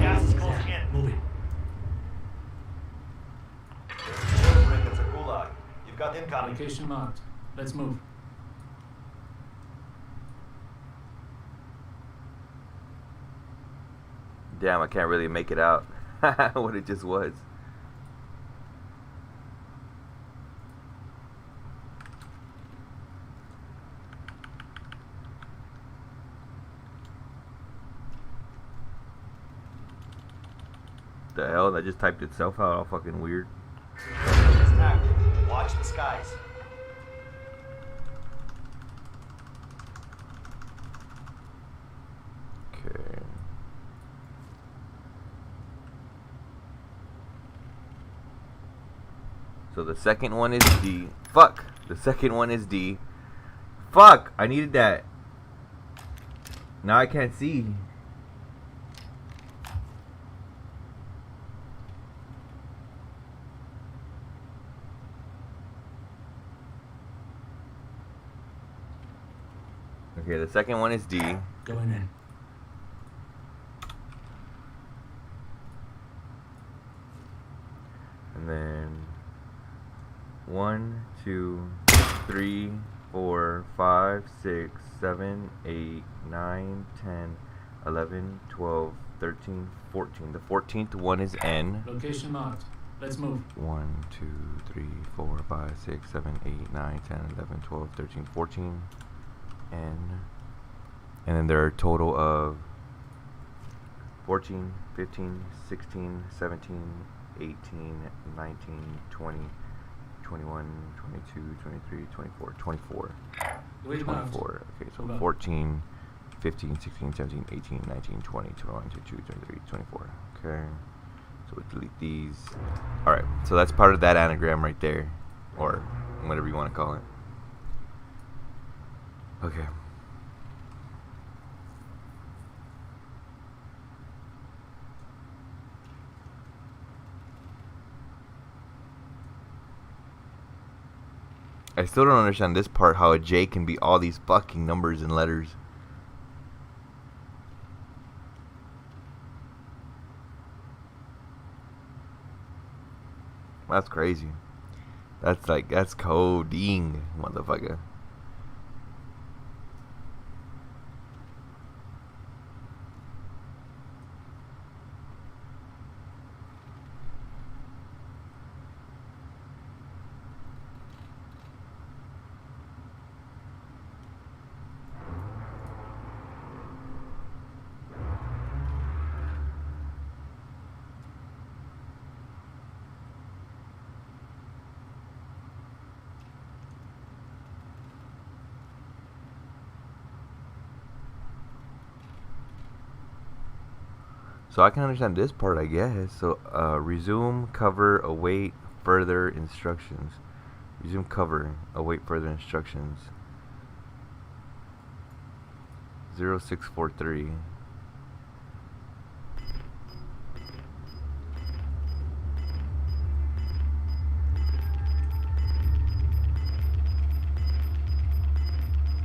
Speaker 6: Gas is closing in.
Speaker 5: Moving.
Speaker 6: Bring it's a gulag. You've got incoming.
Speaker 5: Location marked. Let's move.
Speaker 14: Damn, I can't really make it out what it just was. The hell? That just typed itself out all fucking weird.
Speaker 6: It's active. Watch the skies.
Speaker 14: Okay. So the second one is D. Fuck! The second one is D. Fuck! I needed that. Now I can't see. Okay, the second one is D.
Speaker 5: Going in.
Speaker 14: And then 1, 2, 3, 4, 5, 6, 7, 8, 9, 10, 11, 12, 13, 14. The 14th one is N.
Speaker 5: Location marked. Let's move.
Speaker 14: 1, 2, 3, 4, 5, 6, 7, 8, 9, 10, 11, 12, 13, 14. N. And then there are a total of 14, 15, 16, 17, 18, 19, 20, 21, 22, 23, 24, 24. 24. Okay, so 14, 15, 16, 17, 18, 19, 20, 21, 22, 23, 24. Okay. So we delete these. Alright, so that's part of that anagram right there. Or whatever you want to call it. Okay. I still don't understand this part, how a J can be all these fucking numbers and letters. That's crazy. That's coding, motherfucker. So I can understand this part, I guess. So resume, cover, await further instructions. Resume cover, await further instructions. 0643.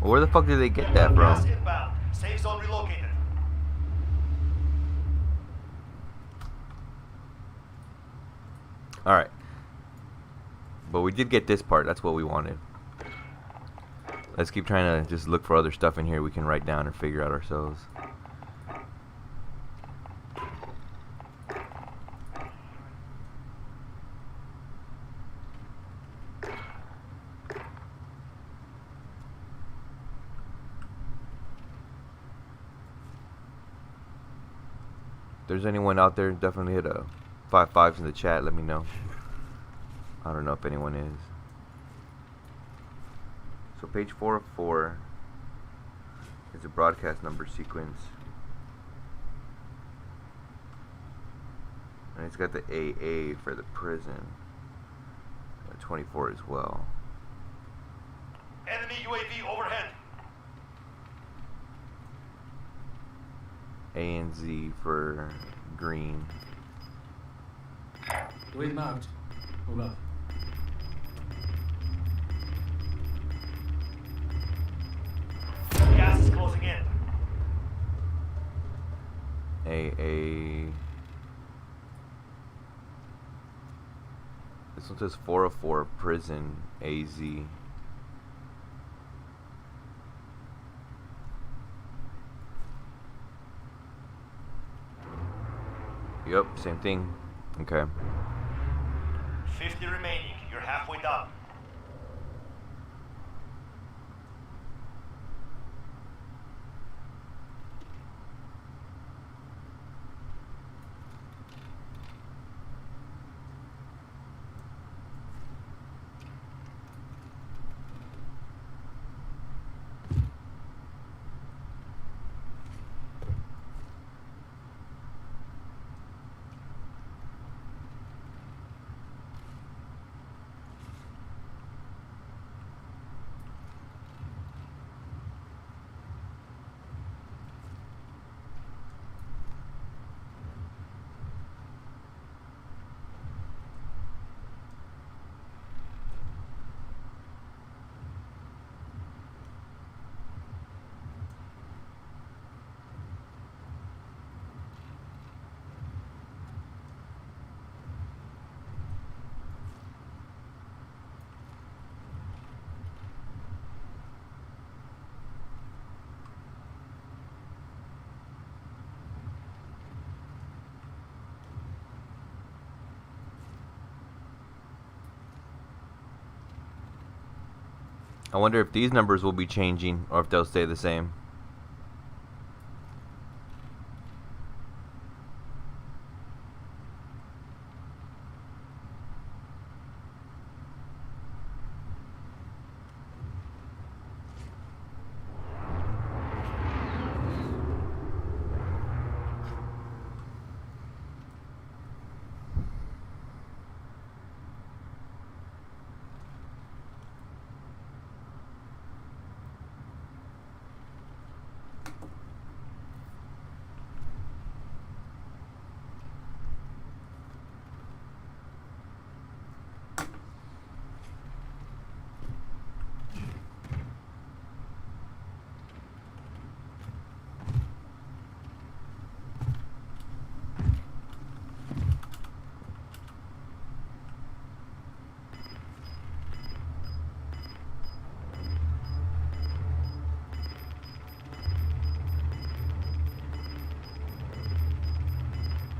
Speaker 14: Where the fuck did they get that from?
Speaker 6: Inbound. Safe zone relocated.
Speaker 14: Alright. But we did get this part. That's what we wanted. Let's keep trying to just look for other stuff in here we can write down or figure out ourselves. there's anyone out there, definitely hit a 5 in the chat. Let me know. I don't know if anyone is. So page 4 of 4 is a broadcast number sequence. And it's got the AA for the prison. 24 as well.
Speaker 6: Enemy UAV overhead.
Speaker 14: A and Z for green.
Speaker 5: Wait marked. Move up.
Speaker 6: Gas is closing in.
Speaker 14: AA. This one says 404 prison AZ. Yep, same thing. Okay.
Speaker 6: 50 remaining. You're halfway done.
Speaker 14: I wonder if these numbers will be changing or if they'll stay the same.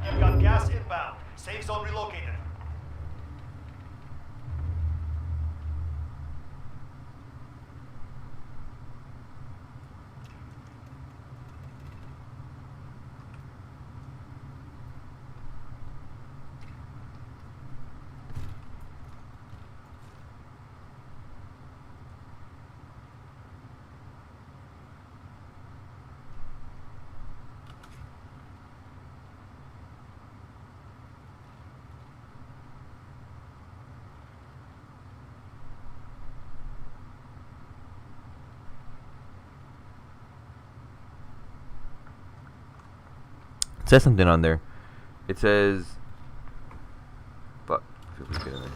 Speaker 6: You've got gas inbound. Safe zone relocated.
Speaker 14: It says something on there. It says, fuck, if we get in there.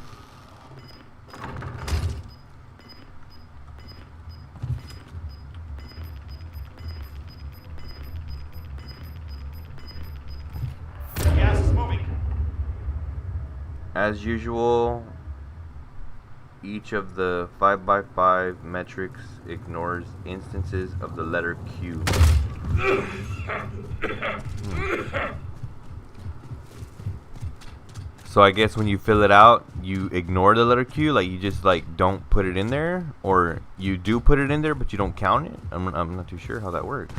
Speaker 6: Gas is moving.
Speaker 14: As usual, each of the 5x5 Matrexx ignores instances of the letter Q. So I guess when you fill it out, you ignore the letter Q, like you just like don't put it in there, or you do put it in there but you don't count it. I'm not too sure how that works.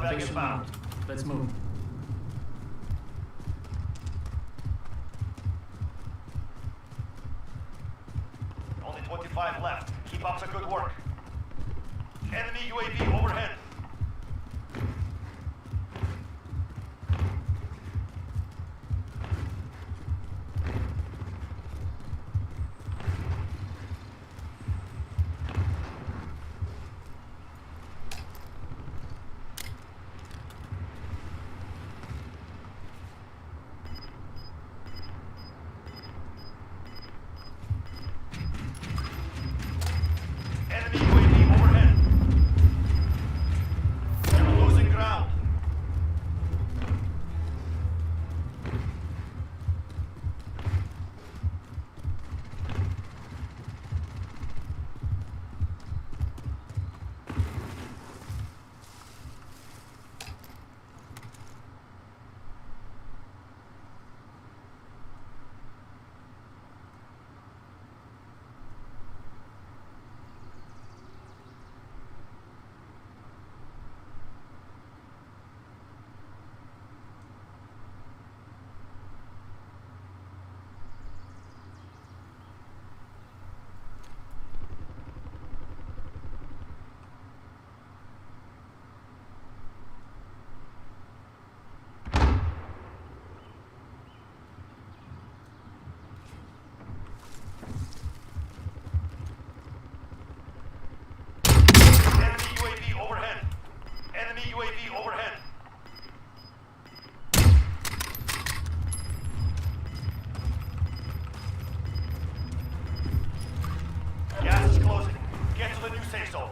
Speaker 5: Location found. Let's move.
Speaker 6: Only 25 left. Keep up the good work. Enemy UAV overhead. Enemy UAV overhead. You're losing ground. Enemy UAV overhead. Enemy UAV overhead. Gas is closing. Get to the new safe zone.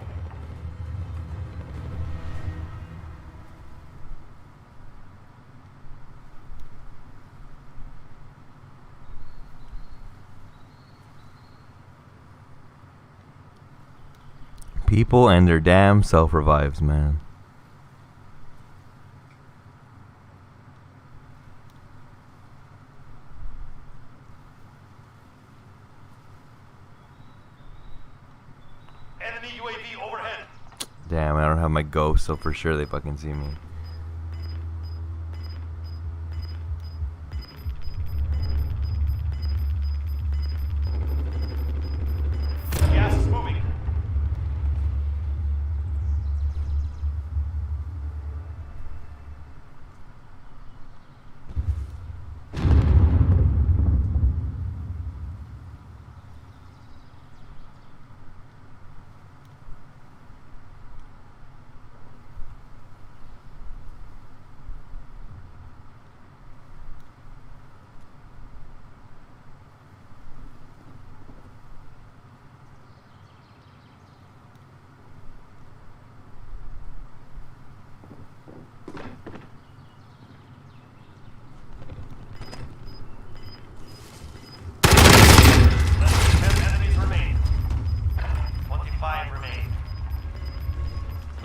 Speaker 14: People and their damn self-revives, man.
Speaker 6: Enemy UAV overhead.
Speaker 14: Damn, I don't have my ghost, so for sure they fucking see me.
Speaker 6: Gas is moving.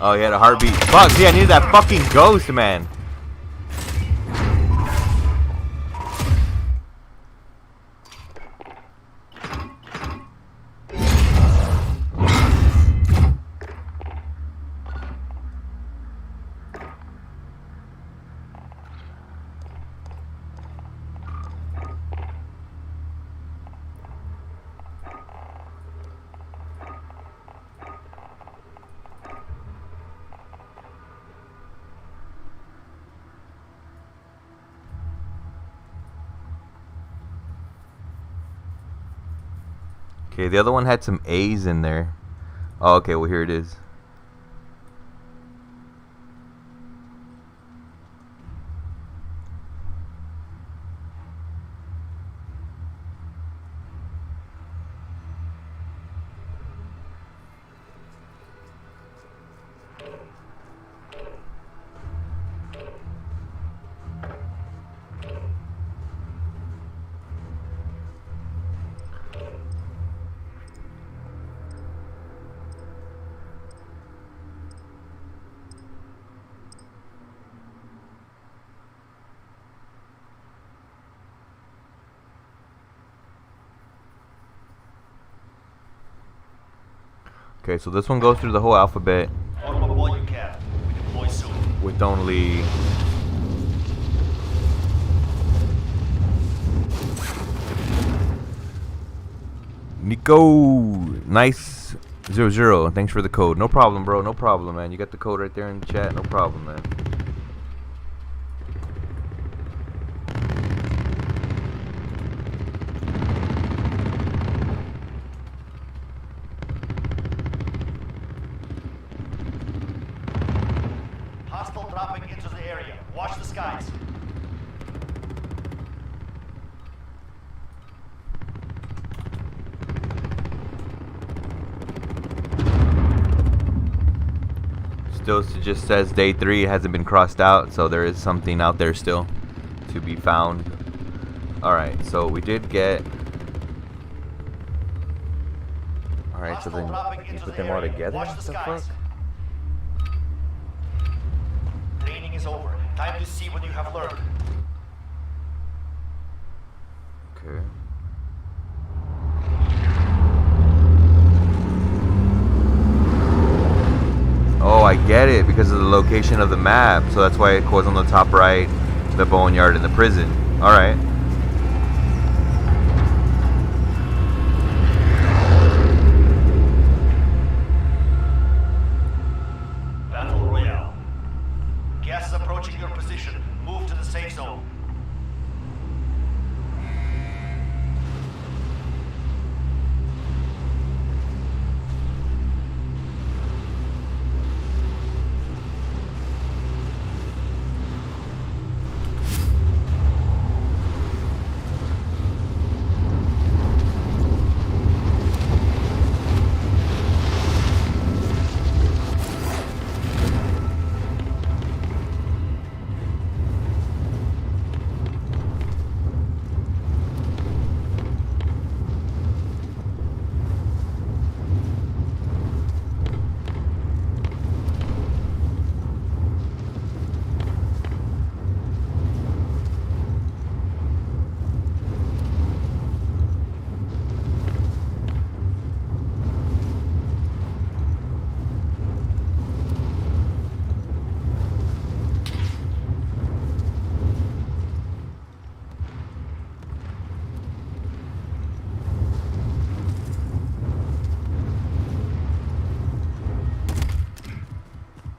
Speaker 14: Oh, he had a heartbeat. Fuck, see, I needed that fucking ghost, man. Okay, the other one had some A's in there. Oh, okay, well here it is. Okay, so this one goes through the whole alphabet.
Speaker 6: Automobile you can. We deploy soon.
Speaker 14: with only Nico, nice 00. Thanks for the code. No problem, bro. No problem, man. You got the code right there in the chat. No problem, man.
Speaker 6: Hostile dropping into the area. Watch the skies.
Speaker 14: Still, it just says day 3 hasn't been crossed out, so there is something out there still to be found. Alright, so we did get... Alright, so then you put them all together? What the fuck?
Speaker 6: Training is over. Time to see what you have learned.
Speaker 14: Okay. Oh, I get it, because of the location of the map. So that's why it goes on the top right, the boneyard and the prison. Alright.
Speaker 6: Battle Royale. Gas is approaching your position. Move to the safe zone.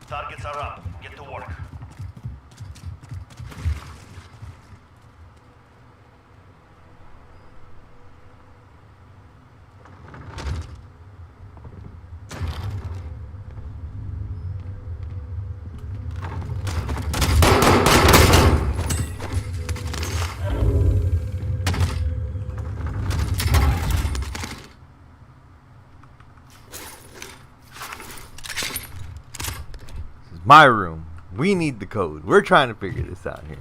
Speaker 6: Targets are up. Get to work.
Speaker 14: My room. We need the code. We're trying to figure this out here.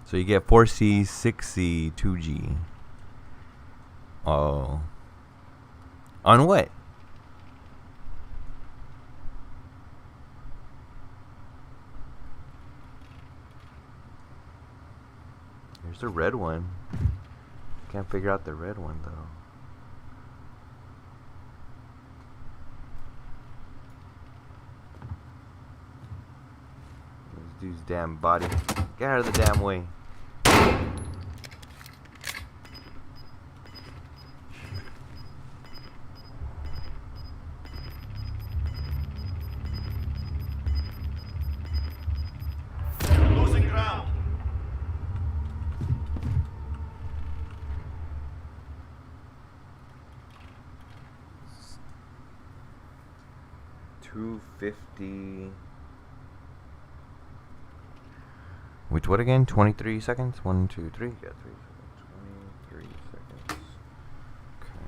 Speaker 14: So you get 4C, 6C, 2G. Oh. On what? Here's the red one. Can't figure out the red one though. This dude's damn body. Get out of the damn way. 250. Which what again? 23 seconds? 1, 2, 3. Yeah, 3 seconds. 23 seconds. Okay.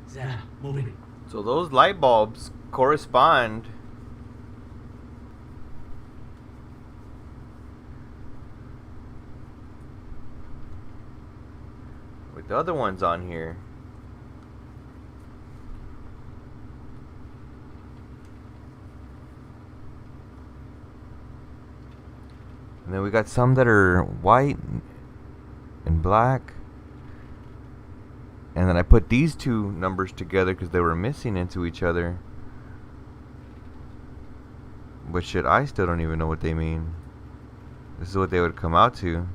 Speaker 5: Zana, moving.
Speaker 14: So those light bulbs correspond with the other ones on here. And then we got some that are white and black. And then I put these two numbers together because they were missing into each other. But shit, I still don't even know what they mean. This is what they would come out to.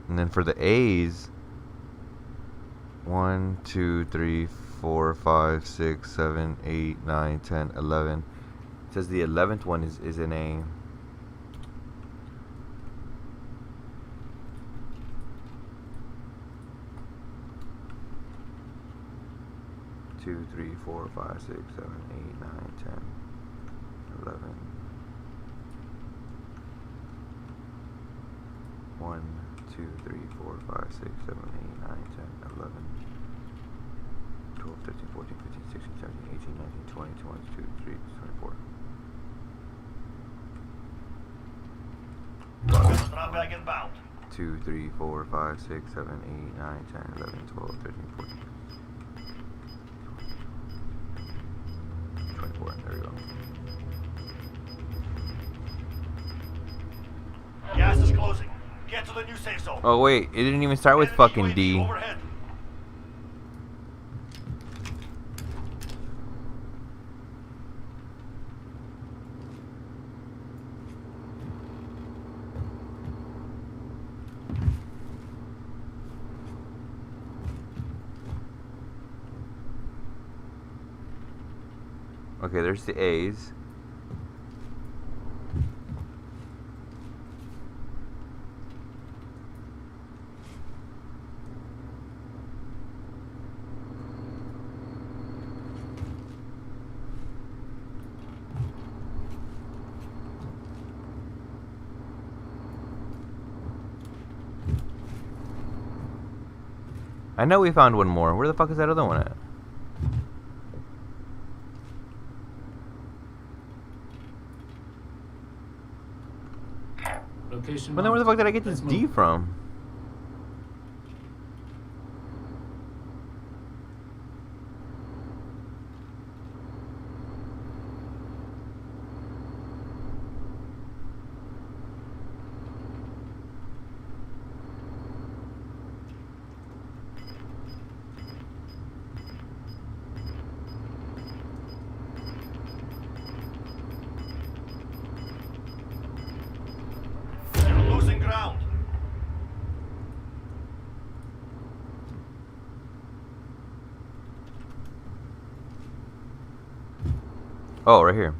Speaker 14: And then for the A's, 1, 2, 3, 4, 5, 6, 7, 8, 9, 10, 11. It says the 11th one is an A. 2, 3, 4, 5, 6, 7, 8, 9, 10, 11. 1, 2, 3, 4, 5, 6, 7, 8, 9, 10, 11, 12, 13, 14, 15, 16, 17, 18, 19, 20, 22, 23, 24.
Speaker 6: Drop back inbound.
Speaker 14: 2, 3, 4, 5, 6, 7, 8, 9, 10, 11, 12, 13, 14. 24, there we go.
Speaker 6: Gas is closing. Get to the new safe zone.
Speaker 14: Oh wait, it didn't even start with fucking D.
Speaker 6: Overhead.
Speaker 14: Okay, there's the A's. I know we found one more. Where the fuck is that other one at?
Speaker 5: Location
Speaker 14: But then where the fuck did I get this D from?
Speaker 6: Losing ground.
Speaker 14: Oh, right here.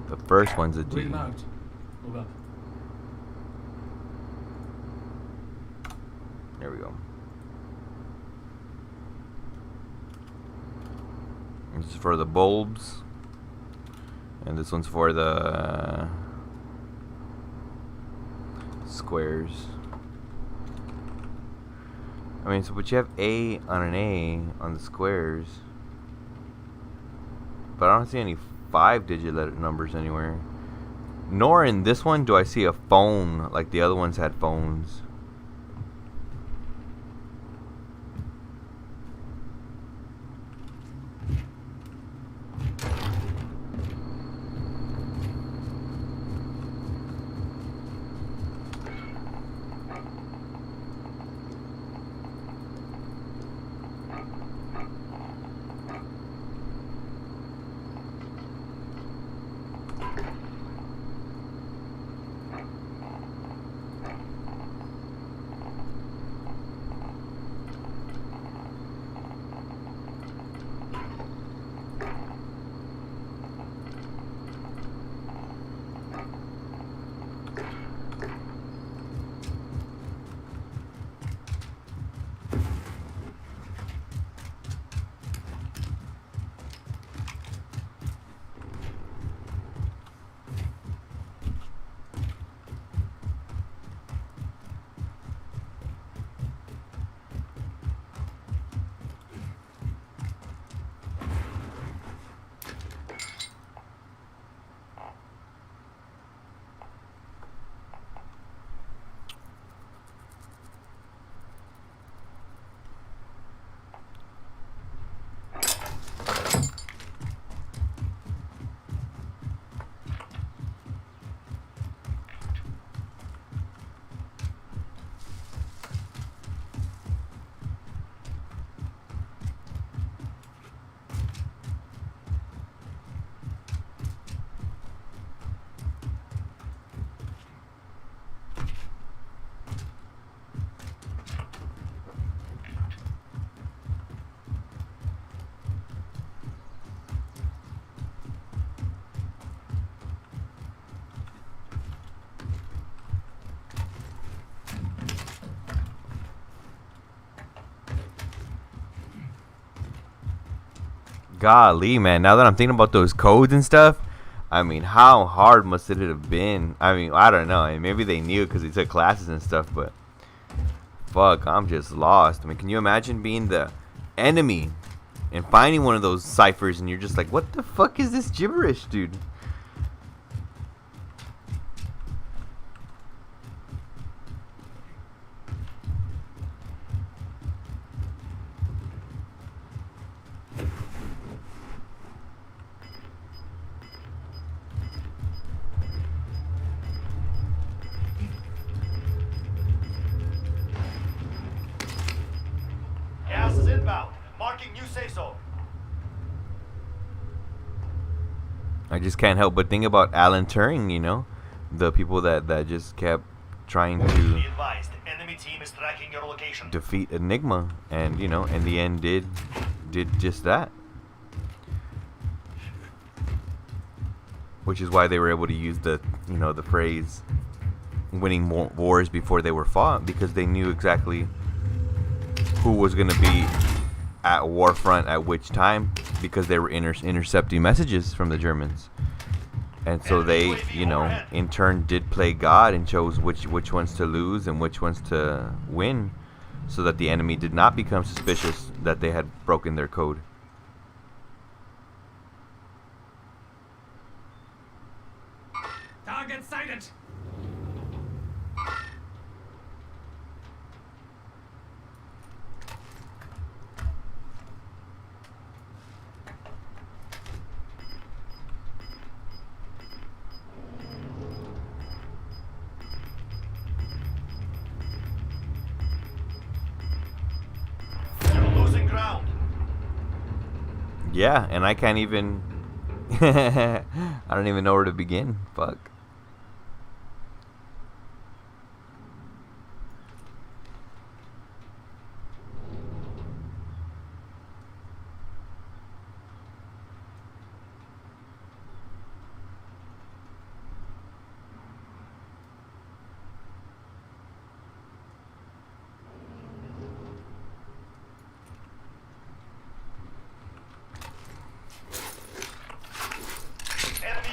Speaker 14: The first one's a D.
Speaker 5: Move up.
Speaker 14: There we go. This is for the bulbs. And this one's for the squares. I mean, so but you have A on an A on the squares. But I don't see any 5-digit letter numbers anywhere. Nor in this one do I see a phone like the other ones had phones. Golly, man, now that I'm thinking about those codes and stuff, I mean, how hard must it have been? I mean, I don't know. I mean, maybe they knew because they took classes and stuff, but fuck, I'm just lost. I mean, can you imagine being the enemy and finding one of those ciphers and you're just like, what the fuck is this gibberish, dude?
Speaker 6: Gas is inbound. Marking new safe zone.
Speaker 14: I just can't help but think about Alan Turing, you know, the people that just kept trying to
Speaker 6: Be advised, enemy team is tracking your location.
Speaker 14: defeat Enigma, and you know, in the end did just that, which is why they were able to use the, you know, the phrase winning wars before they were fought, because they knew exactly who was going to be at war front at which time, because they were intercepting messages from the Germans. And so they, you know, in turn did play God and chose which ones to lose and which ones to win, so that the enemy did not become suspicious that they had broken their code.
Speaker 5: Target sighted.
Speaker 14: Yeah, and I can't even I don't even know where to begin. Fuck.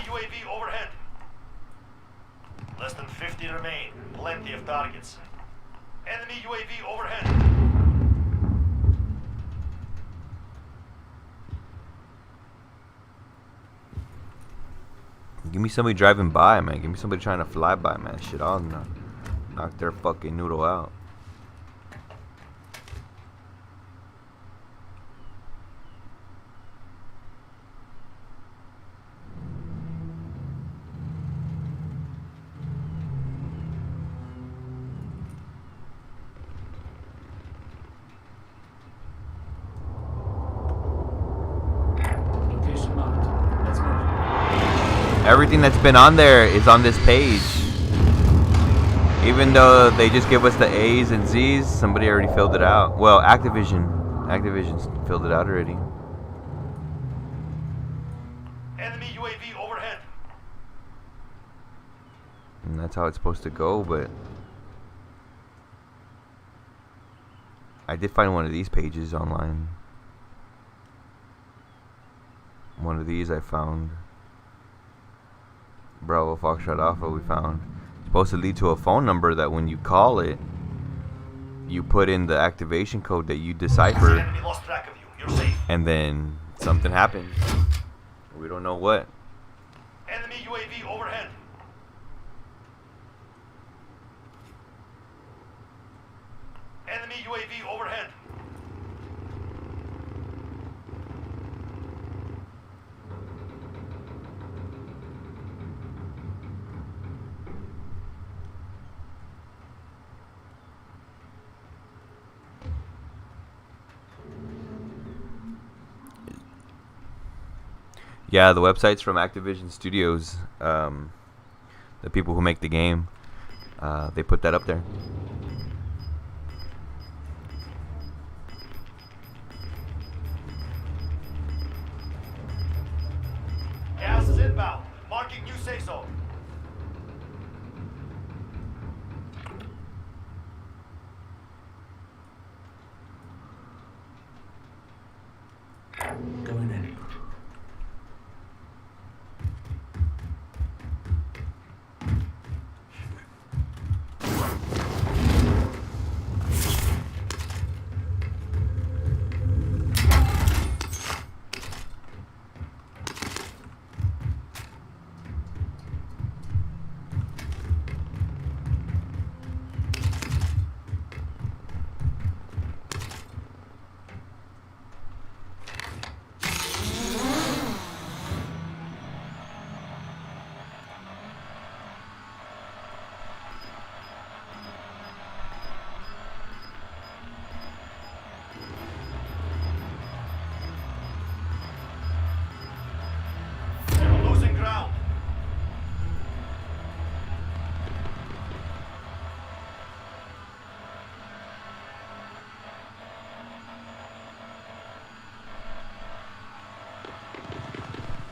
Speaker 6: UAV overhead. Less than 50 remain. Plenty of targets. Enemy UAV overhead.
Speaker 14: Give me somebody driving by, man. Give me somebody trying to fly by, man. Shit, I'll knock their fucking noodle out. Everything that's been on there is on this page. Even though they just give us the A's and Z's, somebody already filled it out. Well, Activision's filled it out already.
Speaker 6: Enemy UAV overhead.
Speaker 14: And that's how it's supposed to go, but I did find one of these pages online. One of these I found. Bravo Foxtrot Alpha we found. It's supposed to lead to a phone number that when you call it, you put in the activation code that you decipher,
Speaker 6: Lost track of you. You're safe.
Speaker 14: and then something happens. We don't know what.
Speaker 6: Enemy UAV overhead. Enemy UAV overhead.
Speaker 14: Yeah, the website's from Activision Studios. The people who make the game, they put that up there.
Speaker 6: Gas is inbound. Marking new safe zone.
Speaker 5: Going in.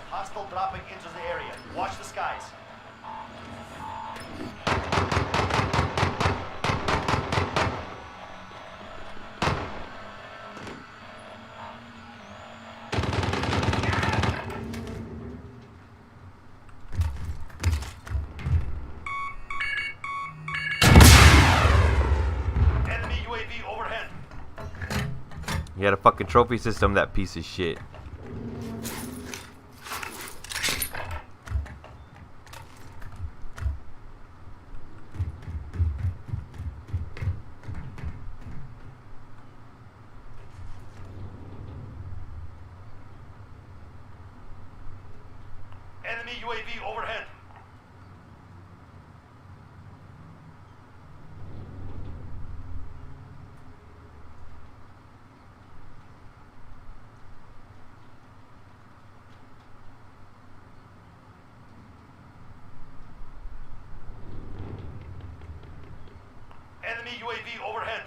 Speaker 5: Hostile dropping into the area. Watch the skies.
Speaker 14: He had a fucking trophy system, that piece of shit.
Speaker 6: Enemy UAV overhead. Enemy UAV overhead.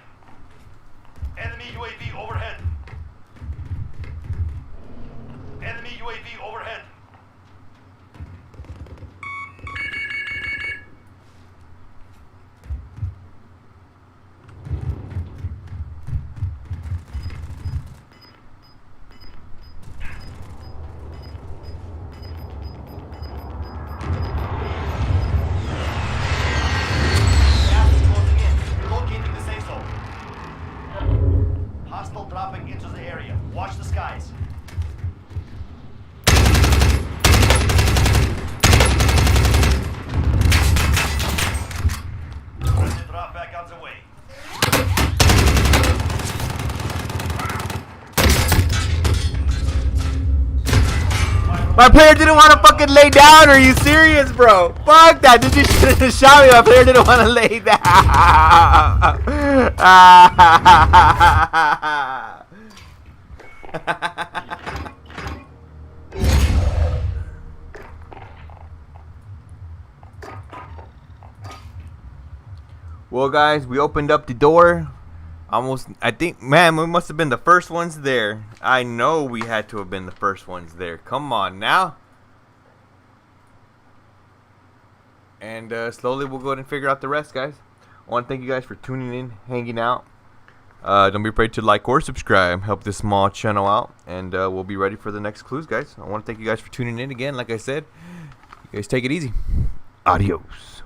Speaker 6: Enemy UAV overhead. Enemy UAV overhead. Hostile dropping into the area. Watch the skies. Friendly drop back on the way.
Speaker 14: My player didn't want to fucking lay down. Are you serious, bro? Fuck that. Did you should have shot me? My player didn't want to lay down. Well, guys, we opened up the door. I think, man, we must have been the first ones there. I know we had to have been the first ones there. Come on now. And slowly we'll go ahead and figure out the rest, guys. I want to thank you guys for tuning in, hanging out. Don't be afraid to like or subscribe. Help this small channel out. And we'll be ready for the next clues, guys. I want to thank you guys for tuning in again. Like I said, you guys take it easy. Adios.